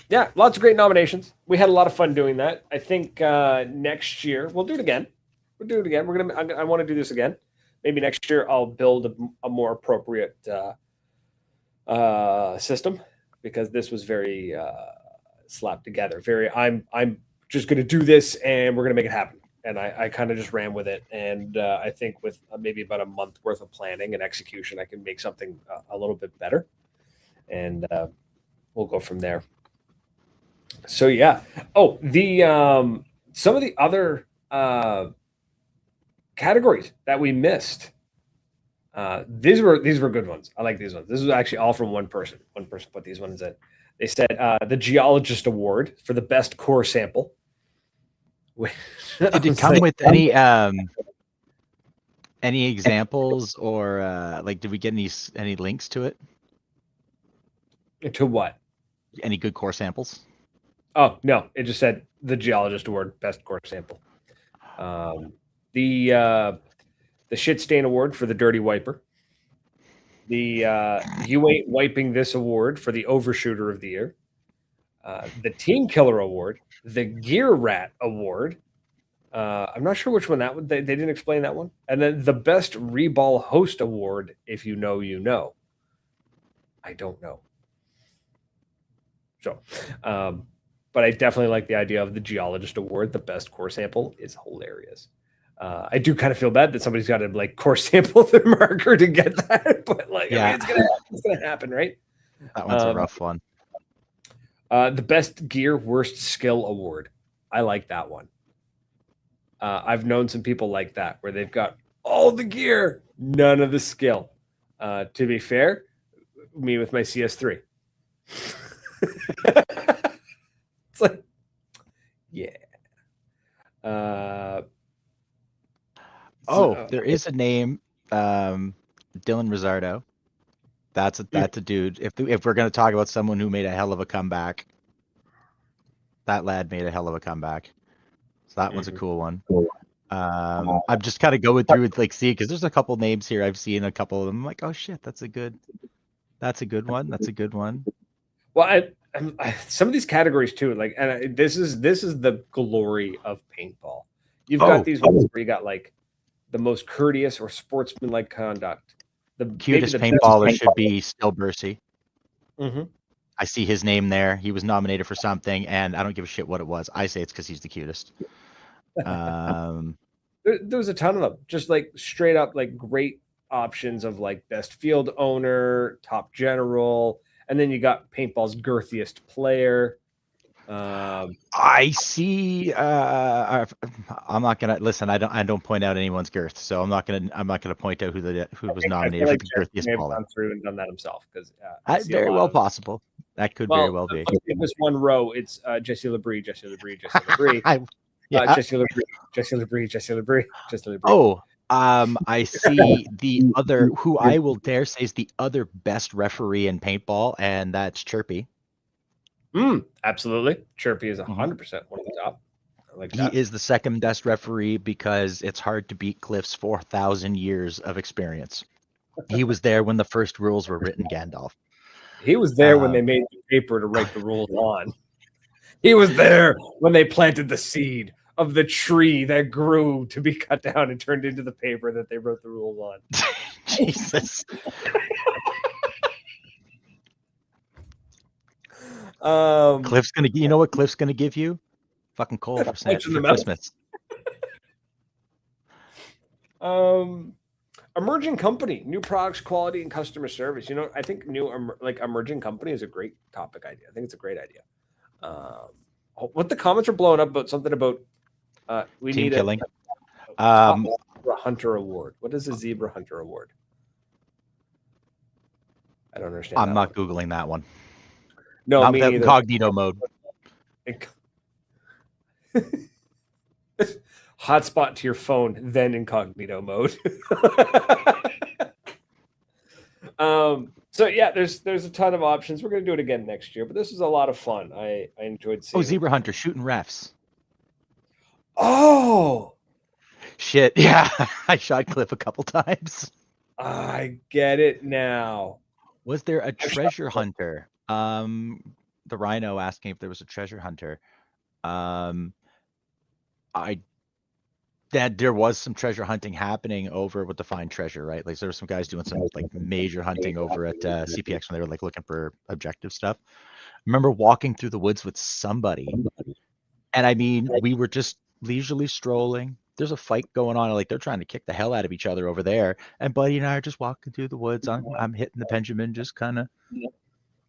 yeah, lots of great nominations. We had a lot of fun doing that. I think next year we'll do it again. I want to do this again. Maybe next year I'll build a more appropriate system, because this was very slapped together. I'm just going to do this and we're going to make it happen. And I kind of just ran with it. And I think with maybe about a month worth of planning and execution, I can make something a little bit better. And we'll go from there. So yeah. Oh, the some of the other categories that we missed. These were good ones. I like these ones. This was actually all from one person. One person put these ones in. They said the Geologist Award for the best core sample. Did it come with any examples, or like did we get any links to it? To what? Any good core samples? Oh no, it just said the Geologist Award, best core sample. The Shit Stain Award for the Dirty Wiper. The You Ain't Wiping This Award for the Overshooter of the Year. The Team Killer Award. The Gear Rat Award. I'm not sure which one that one. They didn't explain that one. And then the Best Reball Host Award. If you know, you know. I don't know. So, but I definitely like the idea of the Geologist Award. The best core sample is hilarious. I do kind of feel bad that somebody's got to like core sample their marker to get that, but like, yeah, I mean, it's gonna happen, right? That one's a rough one. The Best Gear Worst Skill Award. I like that one. I've known some people like that where they've got all the gear, none of the skill. To be fair, me with my CS3. It's like, yeah. There is a name, Dylan Rizzardo. That's a dude. If we're gonna talk about someone who made a hell of a comeback, that lad made a hell of a comeback. So that one's a cool one. I'm just kind of going through it, like, see, because there's a couple names here I've seen, a couple of them. I'm like, oh shit, that's a good one. That's a good one. Well, some of these categories too, like, and this is the glory of paintball. You've got these ones where you got like the most courteous or sportsmanlike conduct. The cutest paintballer should be Still Bursey. Mm-hmm. I see his name there. He was nominated for something, and I don't give a shit what it was. I say it's because he's the cutest. There was a ton of them, just like straight up like great options of like best field owner, top general, and then you got paintball's girthiest player. I see. I'm not gonna listen. I don't point out anyone's girth, so I'm not gonna point out who was nominated for the girthiest baller. baller. Gone through and done that himself, because very well possible. That could very well be. In this one row, it's Jesse Labrie. Jesse Labrie. Oh, I see the other, who I will dare say is the other best referee in paintball, and that's Chirpy. Absolutely. Chirpy is 100% one of the top. I like He that. is the second best referee because it's hard to beat Cliff's 4,000 years of experience. He was there when the first rules were written, Gandalf. He was there when they made the paper to write the rules on. He was there when they planted the seed of the tree that grew to be cut down and turned into the paper that they wrote the rules on. Jesus. Cliff's gonna, you know what Cliff's gonna give you? Fucking coal for Christmas. Emerging company, new products, quality, and customer service. You know, I think emerging company is a great topic idea. I think it's a great idea. What the comments are blowing up about something about we Team need killing. A Zebra Hunter Award. What is a Zebra Hunter Award? I don't understand. I'm not Googling that one. No, not without incognito mode. Hotspot to your phone, then incognito mode. So yeah, there's a ton of options. We're gonna do it again next year, but this is a lot of fun. I enjoyed seeing. Zebra Hunter shooting refs. Oh shit! Yeah, I shot Cliff a couple times. I get it now. Was there a treasure hunter? The Rhino asking if there was a treasure hunter. That there was some treasure hunting happening over with the Find Treasure, right? Like there were some guys doing some like major hunting over at CPX when they were like looking for objective stuff. I remember walking through the woods with somebody, and I mean, we were just leisurely strolling. There's a fight going on, like they're trying to kick the hell out of each other over there. And Buddy and I are just walking through the woods. I'm hitting the Benjamin, just kind of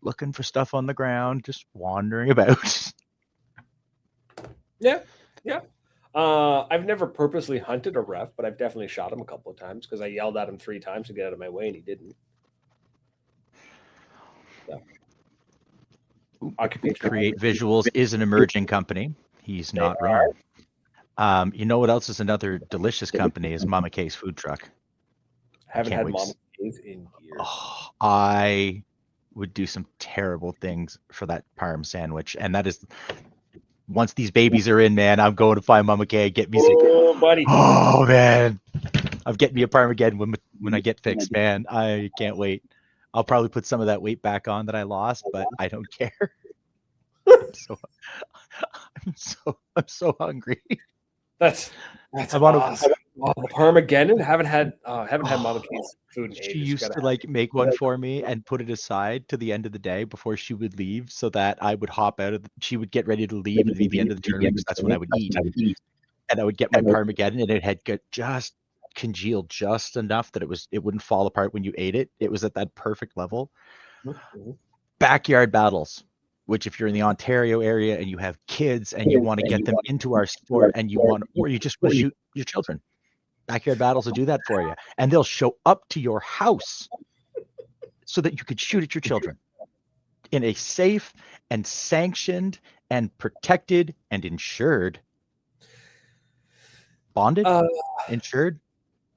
looking for stuff on the ground, just wandering about. Yeah. I've never purposely hunted a ref, but I've definitely shot him a couple of times because I yelled at him 3 times to get out of my way, and he didn't. Yeah. Occupation Create Visuals is an emerging company. He's not wrong. You know what else is another delicious company is Mama K's food truck. Haven't had Mama K's in years. Oh, I would do some terrible things for that parm sandwich, and that is once these babies are in, man, I'm going to find Mama K. Get me some. Buddy. Oh man, I'm getting me a parm again when I get fixed, man. I can't wait. I'll probably put some of that weight back on that I lost, but I don't care. I'm so hungry. That's awesome. Parmesan. Haven't had Mama K's food in ages. She used to like make one for me and put it aside to the end of the day before she would leave, so that I would hop out of. She would get ready to leave at the end of the tournament because that's when I would eat, and I would get my Parmesan, and it had just congealed just enough that it wouldn't fall apart when you ate it. It was at that perfect level. Backyard battles. Which if you're in the Ontario area and you have kids and you want to get them into our sport and or you just want to shoot your children, Backyard Battles will do that for you. And they'll show up to your house so that you could shoot at your children in a safe and sanctioned and protected and insured, bonded, insured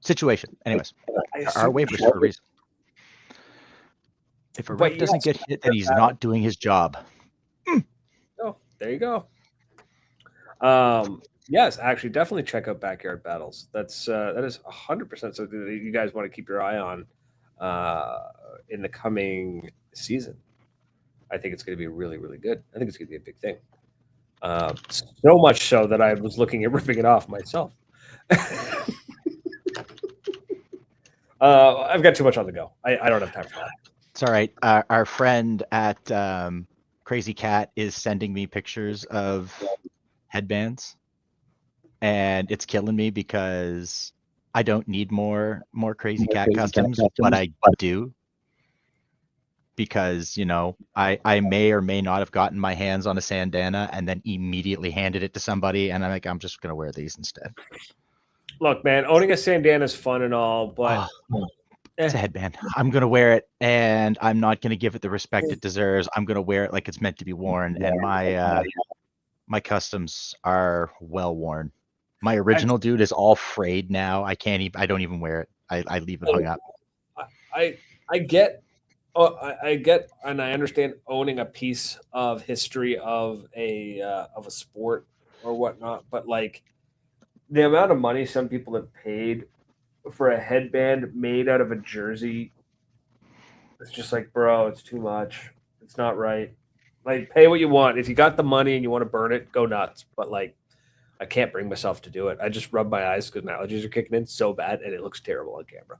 situation. Anyways, our waivers for a reason. If a ref doesn't get hit, then he's not doing his job. Oh, there you go. Yes, actually, definitely check out Backyard Battles. That is 100% something that you guys want to keep your eye on in the coming season. I think it's going to be really, really good. I think it's going to be a big thing. So much so that I was looking at ripping it off myself. I've got too much on the go. I don't have time for that. It's all right. Our friend at Crazy Cat is sending me pictures of headbands, and it's killing me because I don't need more Crazy Cat customs, but I do, because I may or may not have gotten my hands on a Sandana and then immediately handed it to somebody, and I'm just gonna wear these instead. Look, man, owning a Sandana is fun and all, but it's a headband. I'm going to wear it, and I'm not going to give it the respect it deserves. I'm going to wear it like it's meant to be worn, and my customs are well worn. My original dude is all frayed now. I don't even wear it. I leave it hung up. I get Oh, I get and I understand owning a piece of history of a sport or whatnot, but like the amount of money some people have paid for a headband made out of a jersey, it's just like, bro, it's too much. It's not right. Like, pay what you want. If you got the money and you want to burn it, go nuts. But like, I can't bring myself to do it. I just rub my eyes because my allergies are kicking in so bad, and it looks terrible on camera.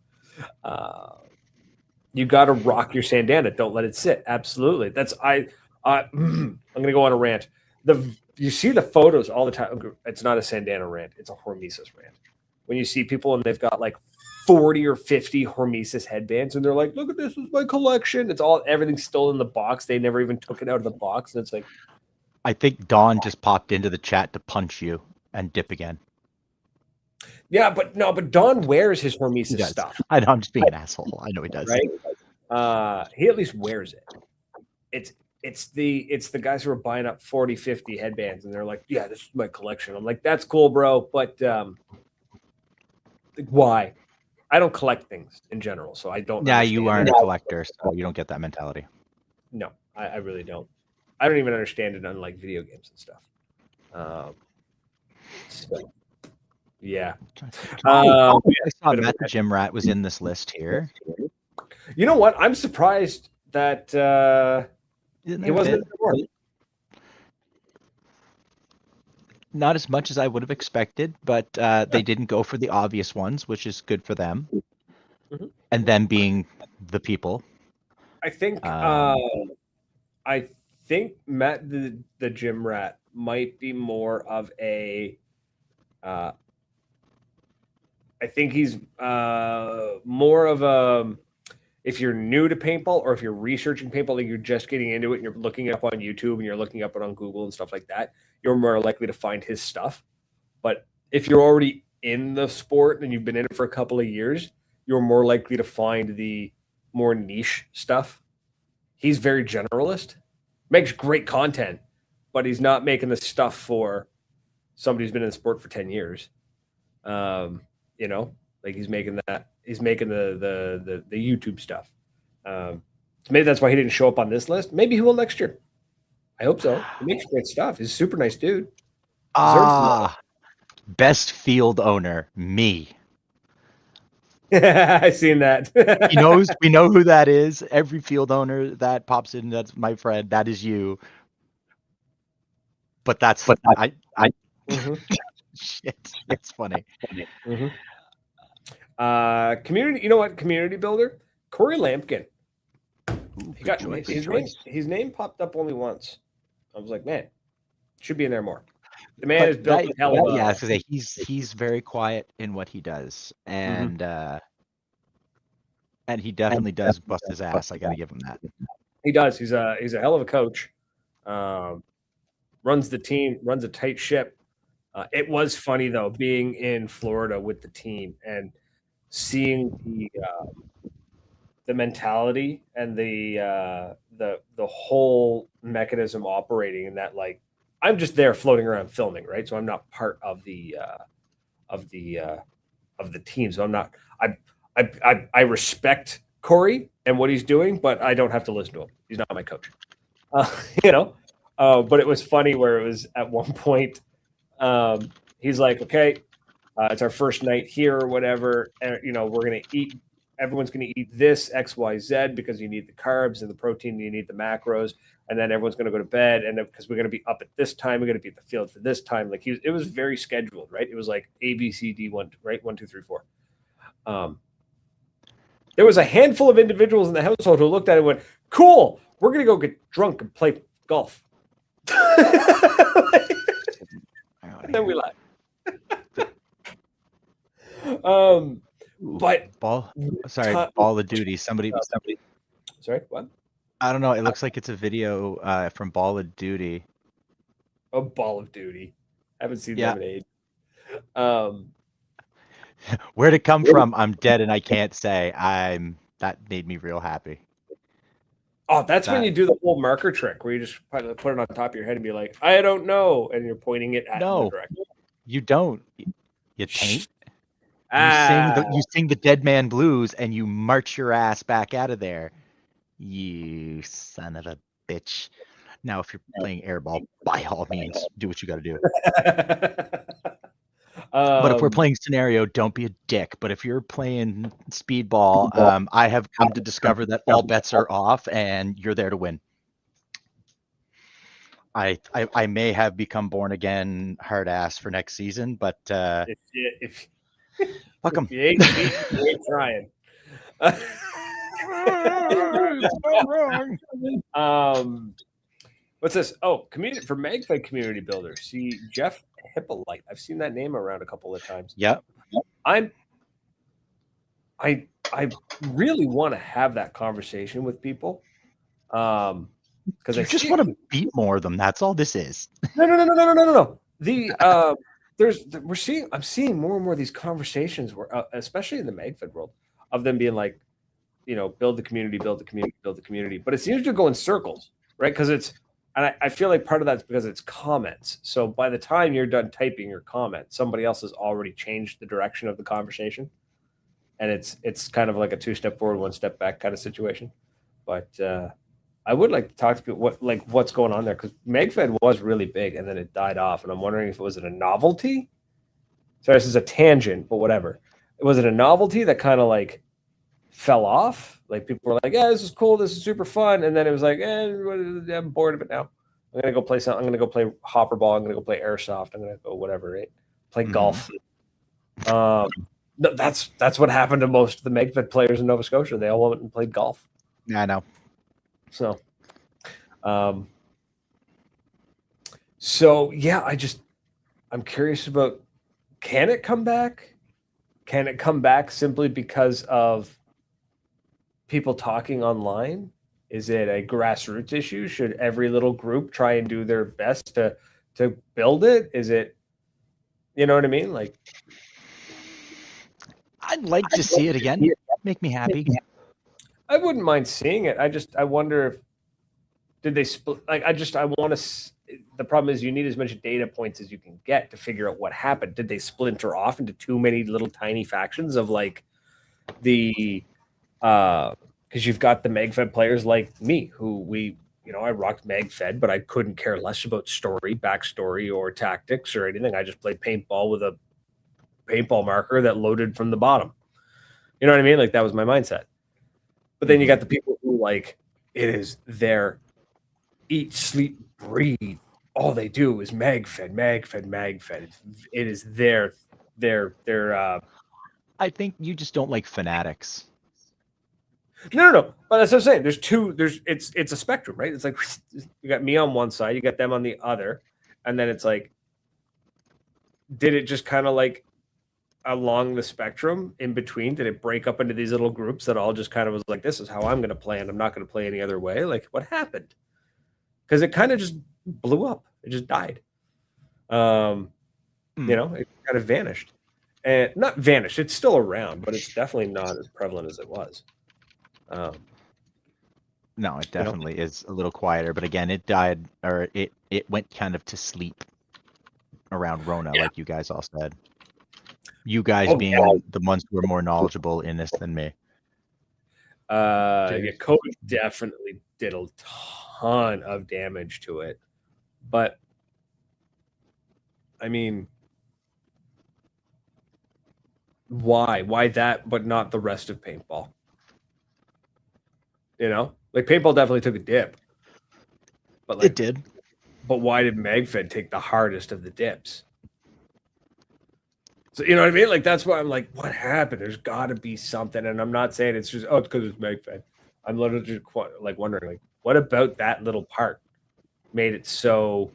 You got to rock your sandana. Don't let it sit. Absolutely. That's I'm gonna go on a rant. You see the photos all the time. It's not a sandana rant. It's a hormesis rant. When you see people and they've got like 40 or 50 hormesis headbands, and they're like, "Look at this is my collection." It's all everything's still in the box. They never even took it out of the box, and it's like, I think Dawn just popped into the chat to punch you and dip again. yeah, but no, but Don wears his hormesis stuff. I know, I'm just being an asshole. I know he does. Right? He at least wears it. It's the guys who are buying up 40, 50 headbands and they're like, yeah, this is my collection. I'm like, that's cool, bro. But why? I don't collect things in general, so I don't. Yeah, you aren't a collector, so you don't get that mentality. No, I really don't. I don't even understand it on like video games and stuff. So, yeah. I saw Matt the Gym Rat was in this list here. You know what? I'm surprised that he wasn't. Not as much as I would have expected, but they didn't go for the obvious ones, which is good for them. Mm-hmm. And them being the people. I think Matt the Gym Rat might be more of a I think he's more of a if you're new to paintball or if you're researching paintball, like you're just getting into it and you're looking it up on YouTube and you're looking up it on Google and stuff like that, you're more likely to find his stuff. But if you're already in the sport and you've been in it for a couple of years, you're more likely to find the more niche stuff. He's very generalist, makes great content, but he's not making the stuff for somebody who's been in the sport for 10 years. You know, like he's making the YouTube stuff. So maybe that's why he didn't show up on this list. Maybe he will next year. I hope so. He makes great stuff. He's a super nice dude. Best field owner, me. I seen that. We know who that is. Every field owner that pops in, that's my friend. That is you. But I mm-hmm. Shit, that's funny. Mm-hmm. Community, you know what? Community builder, Corey Lampkin. His name popped up only once. I was like, man, should be in there more. The man is built with hell of yeah, because he's very quiet in what he does, and and he definitely does bust his ass. I got to give him that. He does. He's a hell of a coach. Runs the team, runs a tight ship. It was funny though, being in Florida with the team and seeing the mentality and the whole mechanism operating, and that like I'm just there floating around filming, right? So I'm not part of the team. So I'm not. I respect Corey and what he's doing, but I don't have to listen to him. He's not my coach. You know. But it was funny where it was at one point. He's like, okay, it's our first night here or whatever. And, you know, we're going to eat. Everyone's going to eat this X, Y, Z because you need the carbs and the protein. You need the macros. And then everyone's going to go to bed. And because we're going to be up at this time, we're going to be at the field for this time. Like it was very scheduled, right? It was like A, B, C, D, 1, right? 1, 2, 3, 4. There was a handful of individuals in the household who looked at it and went, cool, we're going to go get drunk and play golf. And then we left. But Ball of Duty. Somebody. Sorry, what? I don't know. It looks like it's a video from Ball of Duty. A Ball of Duty. I haven't seen that in age. Where'd it come from? I'm dead and I can't say. That made me real happy. Oh, that's when you do the whole marker trick where you just put it on top of your head and be like, I don't know. And you're pointing it at the direction. You don't. You taint. You sing the Dead Man Blues and you march your ass back out of there. You son of a bitch. Now, if you're playing airball, by all means, do what you got to do. But if we're playing scenario, don't be a dick. But if you're playing speedball, I have come to discover that all bets are off, and you're there to win. I may have become born again hard ass for next season, but if fuck them. you ain't trying. What's this? Oh, community for Magpie community builder. See Jeff Hippolyte. I've seen that name around a couple of times. Yeah. I really want to have that conversation with people. Because I just want to beat more of them. That's all this is. No. I'm seeing more and more of these conversations where, especially in the MagFed world, of them being like, build the community. But it seems to go in circles, right? Because I feel like part of that's because it's comments. So by the time you're done typing your comment, somebody else has already changed the direction of the conversation, and it's kind of like a 2-step forward, 1-step back kind of situation. But I would like to talk to people what's going on there, because MagFed was really big and then it died off, and I'm wondering if it was a novelty. Sorry, this is a tangent, but whatever. Was it a novelty that kind of like fell off? Like people were like, "Yeah, this is cool, this is super fun," and then it was like, I'm bored of it now. I'm gonna go play something. I'm gonna go play hopper ball. I'm gonna go play airsoft. I'm gonna go whatever, right? Play golf. That's what happened to most of the MagFed players in Nova Scotia. They all went and played golf. Yeah, I know. So yeah, I'm curious about, can it come back? Can it come back simply because of people talking online? Is it a grassroots issue? Should every little group try and do their best to build it? Is it, you know what I mean? Like, I'd like to see it again. Make me happy. I wouldn't mind seeing it. I wonder if, did they split? Like, I want to. The problem is you need as much data points as you can get to figure out what happened. Did they splinter off into too many little tiny factions of like the, because you've got the MagFed players like me, who I rocked MagFed, but I couldn't care less about story, backstory, or tactics or anything. I just played paintball with a paintball marker that loaded from the bottom. You know what I mean? Like, that was my mindset. But then you got the people who, like, it is their eat, sleep, breathe. All they do is MagFed. It is their. I think you just don't like fanatics. No. But that's what I'm saying. It's a spectrum, right? It's like you got me on one side, you got them on the other, and then it's like, did it just kind of like along the spectrum in between? Did it break up into these little groups that all just kind of was like, this is how I'm going to play, and I'm not going to play any other way? Like, what happened? Because it kind of just blew up. It just died. It kind of vanished. And not vanished. It's still around, but it's definitely not as prevalent as it was. No, it definitely is a little quieter. But again, it died, or it went kind of to sleep around Rona, like you guys all said. You guys being the ones who are more knowledgeable in this than me. COVID definitely did a ton of damage to it. But I mean, why? Why that, but not the rest of paintball? Like, paintball definitely took a dip. But like, it did. But why did MagFed take the hardest of the dips? So, you know what I mean? Like, that's why I'm like, what happened? There's got to be something. And I'm not saying it's just, it's because it's MagFed. I'm literally just like wondering, like, what about that little part made it so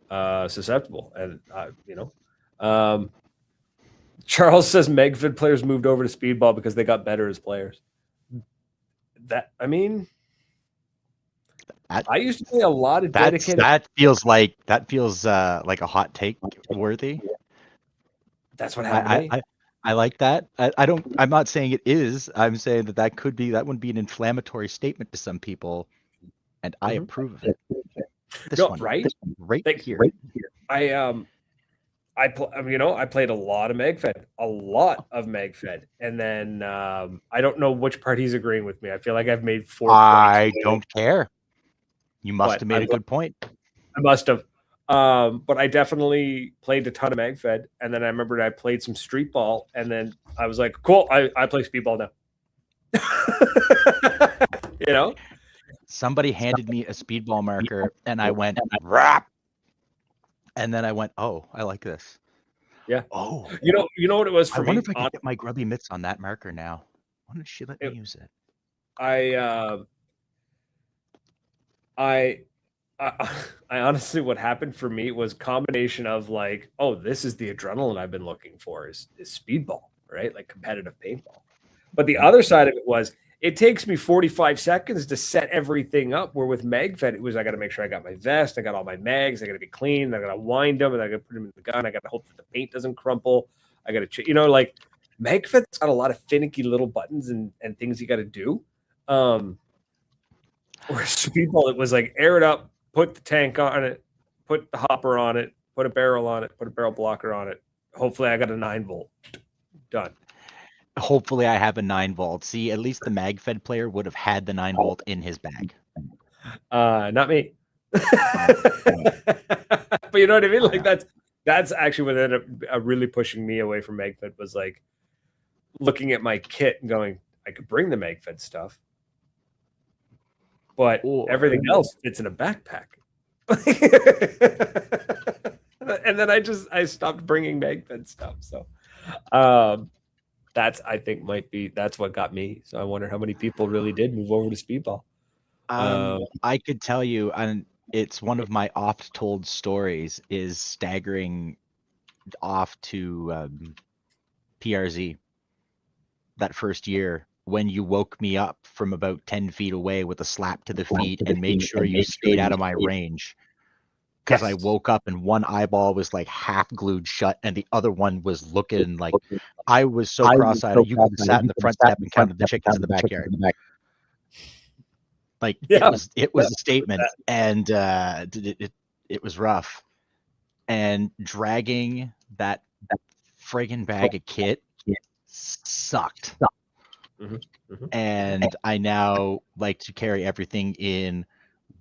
susceptible? And Charles says MagFed players moved over to speedball because they got better as players. I used to play a lot of dedicated. That feels like a hot take worthy. That's what happened. I like that. I'm not saying it is. I'm saying that wouldn't be an inflammatory statement to some people, and I approve of it. This one right here. I I played a lot of MagFed, and then I don't know which part he's agreeing with me. I feel like I've made 4 points. I don't care. You must have made a good point. I must have. But I definitely played a ton of MagFed, and then I remembered I played some street ball, and then I was like, cool, I play speedball now. Somebody handed me a speedball marker, and I went, rap. And then I went, oh, I like this. Yeah. Oh. You know what it was for me? I wonder if I can get my grubby mitts on that marker now. Why don't she let me use it? I honestly, what happened for me was a combination of like, oh, this is the adrenaline I've been looking for is speedball, right? Like competitive paintball. But the other side of it was it takes me 45 seconds to set everything up. Where with MagFed, it was I got to make sure I got my vest, I got all my mags, I got to be clean, I got to wind them, and I got to put them in the gun. I got to hope that the paint doesn't crumple. I got to, like MagFed's got a lot of finicky little buttons and things you got to do. Whereas speedball, it was like air it up, put the tank on it, put the hopper on it, put a barrel on it, put a barrel blocker on it. Hopefully, I got a 9-volt. Done. Hopefully I have a 9-volt. See, at least the MagFed player would have had the 9-volt in his bag. Not me. But you know what I mean? Like that's actually what ended up really pushing me away from MagFed was like looking at my kit and going, I could bring the MagFed stuff, but everything else fits in a backpack. And then I stopped bringing MagFed stuff. So, that's what got me. So I wonder how many people really did move over to speedball. I could tell you, and it's one of my oft-told stories, is staggering off to PRZ that first year when you woke me up from about 10 feet away with a slap to the feet and made sure you stayed out of my range. Because I woke up and one eyeball was like half glued shut and the other one was looking like I was so cross-eyed. You could have sat in the front step and counted the chickens in the backyard. Like it was a statement, and it was rough. And dragging that friggin' bag of kit sucked. Mm-hmm. Mm-hmm. And I now like to carry everything in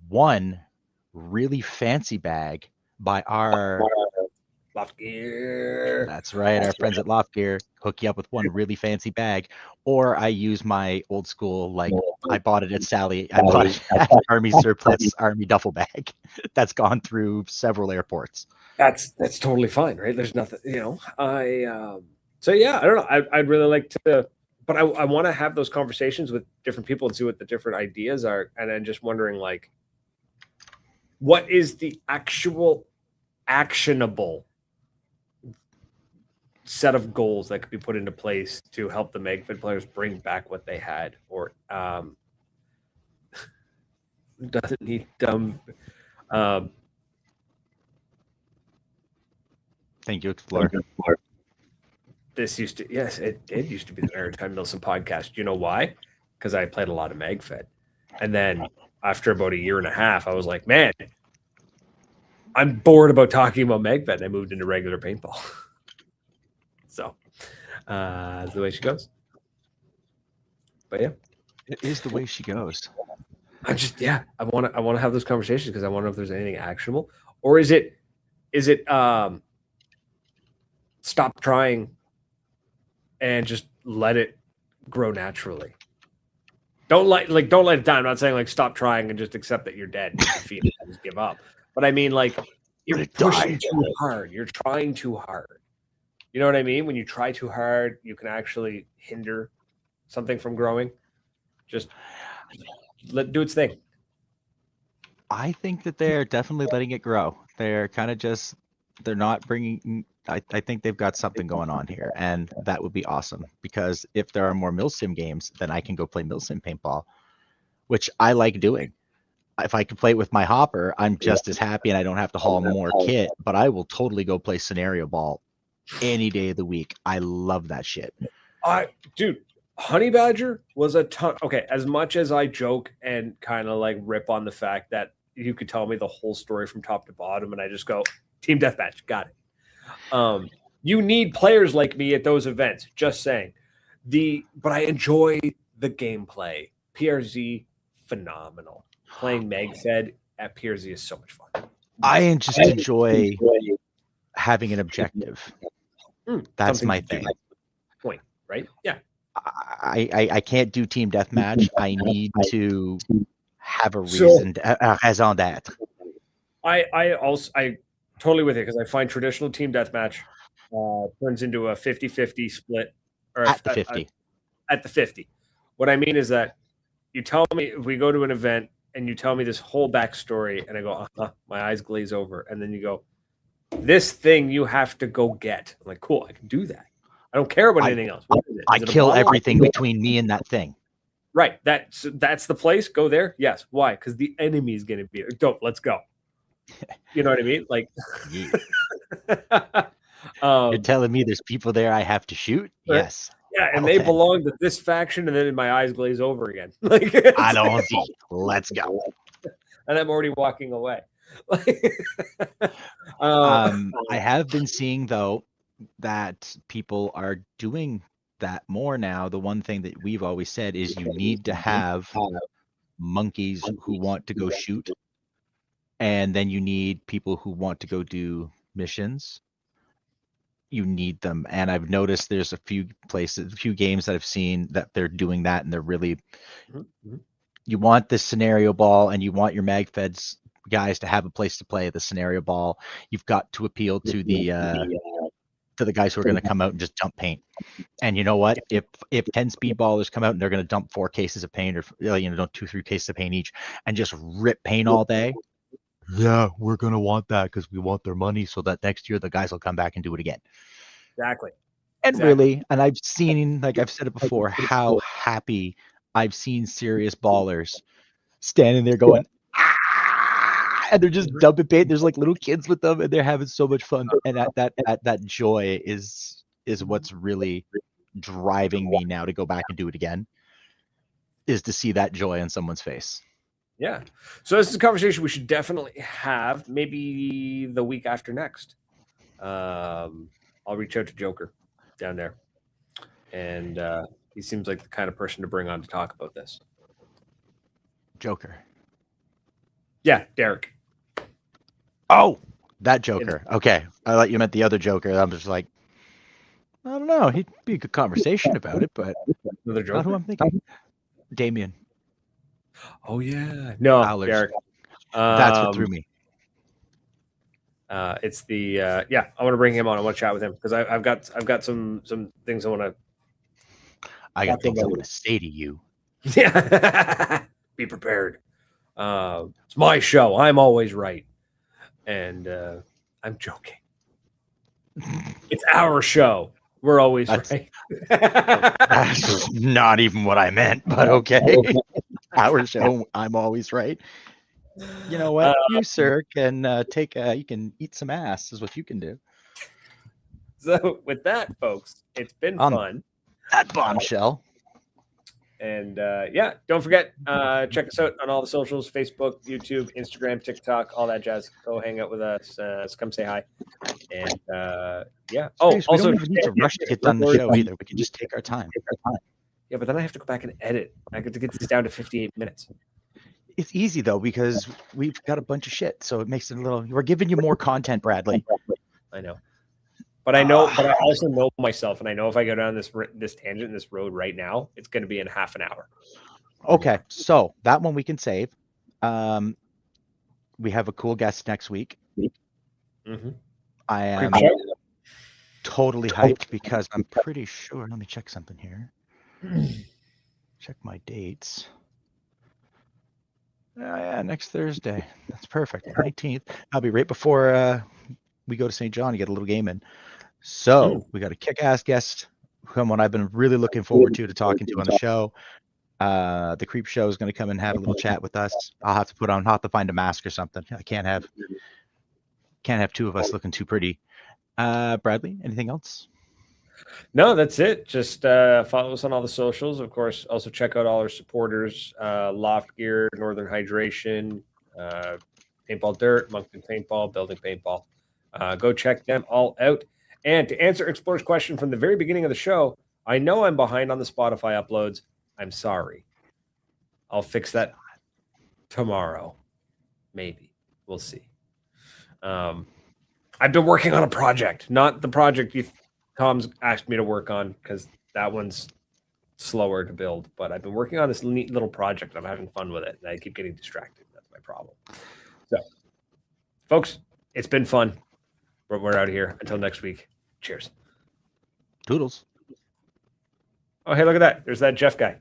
one really fancy bag by our Loft Gear. That's right. Our friends at Loft Gear hook you up with one really fancy bag, or I use my old school, like I bought it at Sally. I bought it at Army Surplus Army duffel bag that's gone through several airports. That's totally fine, right? There's nothing, so yeah, I don't know. I'd really like to, but I want to have those conversations with different people and see what the different ideas are. And then just wondering, like, what is the actual actionable set of goals that could be put into place to help the MagFed players bring back what they had, or doesn't need dumb. Thank you, Explorer. This used to, yes, it used to be the Maritime Milsim podcast. You know why? Because I played a lot of MagFed. And then after about a year and a half, I was like, man, I'm bored about talking about MagFed. And I moved into regular paintball. So that's the way she goes. But yeah. It is the way she goes. I want to have those conversations because I want to know if there's anything actionable, or is it stop trying and just let it grow naturally. Don't let it die. I'm not saying like stop trying and just accept that you're dead, defeat it, and just give up. But I mean, like, you're pushing too hard. You're trying too hard. You know what I mean? When you try too hard, you can actually hinder something from growing. Just let it do its thing. I think that they're definitely letting it grow. They're kind of just, they're not bringing, I think they've got something going on here, and that would be awesome, because if there are more Milsim games, then I can go play Milsim paintball, which I like doing. If I could play it with my hopper, I'm just as happy and I don't have to haul more kit, but I will totally go play scenario ball any day of the week. I love that shit. Dude, Honey Badger was a ton. Okay, as much as I joke and kind of like rip on the fact that you could tell me the whole story from top to bottom and I just go, team deathmatch, got it. You need players like me at those events. Just saying. But I enjoy the gameplay. PRZ, phenomenal. Playing MagFed at PRZ is so much fun. I just enjoy having an objective. That's my thing. Point, right? Yeah. I can't do team deathmatch. I need to have a reason raison d'être. I totally with it because I find traditional team deathmatch turns into a 50-50 split or At the 50. At the 50. What I mean is that you tell me if we go to an event and you tell me this whole backstory and I go, my eyes glaze over. And then you go, this thing you have to go get. I'm like, cool, I can do that. I don't care about anything else. What is it? I kill everything between me and that thing. Right. That's the place. Go there. Yes. Why? Because the enemy is going to be there. Dope. Let's go. You know what I mean? Like, you're telling me there's people there I have to shoot? Right? Yes. Yeah, and they belong to this faction, and then my eyes glaze over again. Like, I don't see. Let's go. And I'm already walking away. I have been seeing though that people are doing that more now. The one thing that we've always said is you need to have monkeys who want to go shoot, and then you need people who want to go do missions. You need them, and I've noticed there's a few games that I've seen that they're doing that, and they're really. You want this scenario ball, and you want your MagFeds guys to have a place to play the scenario ball. You've got to appeal to the guys who are going to come out and just dump paint. And you know what? If 10 speedballers come out and they're going to dump 4 cases of paint, or 2-3 cases of paint each, and just rip paint all day, yeah, we're going to want that because we want their money, so that next year the guys will come back and do it again. Exactly. And really, and I've seen, like I've said it before, how happy I've seen serious ballers standing there going, and they're just dumping paint. There's like little kids with them, and they're having so much fun. And that joy is what's really driving me now to go back and do it again, is to see that joy on someone's face. Yeah. So this is a conversation we should definitely have, maybe the week after next. I'll reach out to Joker down there. And he seems like the kind of person to bring on to talk about this. Joker. Yeah, Derek. Oh, that Joker. Okay. I thought you meant the other Joker. I'm just like, I don't know. He'd be a good conversation about it, but another Joker? Not who I'm thinking. Damien. Oh, yeah. No, Owlers. Derek. That's what threw me. It's the I want to bring him on. I want to chat with him because I've got some things I want to. I got things I want to say to you. Yeah, be prepared. It's my show. I'm always right, and I'm joking. It's our show. We're always right. That's not even what I meant, but okay. Our show. I'm always right. You know what? You, sir, can you can eat some ass is what you can do. So with that, folks, it's been fun. That bombshell. And don't forget, check us out on all the socials, Facebook, YouTube, Instagram, TikTok, all that jazz. Go hang out with us. Come say hi. And also, we don't need to rush to get done the show either. We can just take our time. Yeah, but then I have to go back and edit. I get to get this down to 58 minutes. It's easy though because we've got a bunch of shit, so it makes it a little. We're giving you more content, Bradley. I know, but I also know myself, and I know if I go down this tangent, this road right now, it's going to be in half an hour. Okay, so that one we can save. We have a cool guest next week. Mm-hmm. I am totally hyped because I'm pretty sure. Let me check something here. Check my dates. Yeah, next Thursday. That's perfect. 19th. I'll be right before we go to St. John to get a little game in. So we got a kick-ass guest, someone I've been really looking forward to talking to on the show. The Creep Show is going to come and have a little chat with us. I'll have to find a mask or something. I can't have two of us looking too pretty. Bradley, anything else? No, that's it. Just follow us on all the socials. Of course, also check out all our supporters, Loft Gear, Northern Hydration, Paintball Dirt, Moncton Paintball, Building Paintball. Go check them all out. And to answer Explorer's question from the very beginning of the show, I know I'm behind on the Spotify uploads. I'm sorry. I'll fix that tomorrow. Maybe. We'll see. I've been working on a project, not the project Tom's asked me to work on, because that one's slower to build. But I've been working on this neat little project. I'm having fun with it, and I keep getting distracted. That's my problem. So, folks, it's been fun. We're out of here. Until next week. Cheers. Toodles. Oh, hey, look at that. There's that Jeff guy.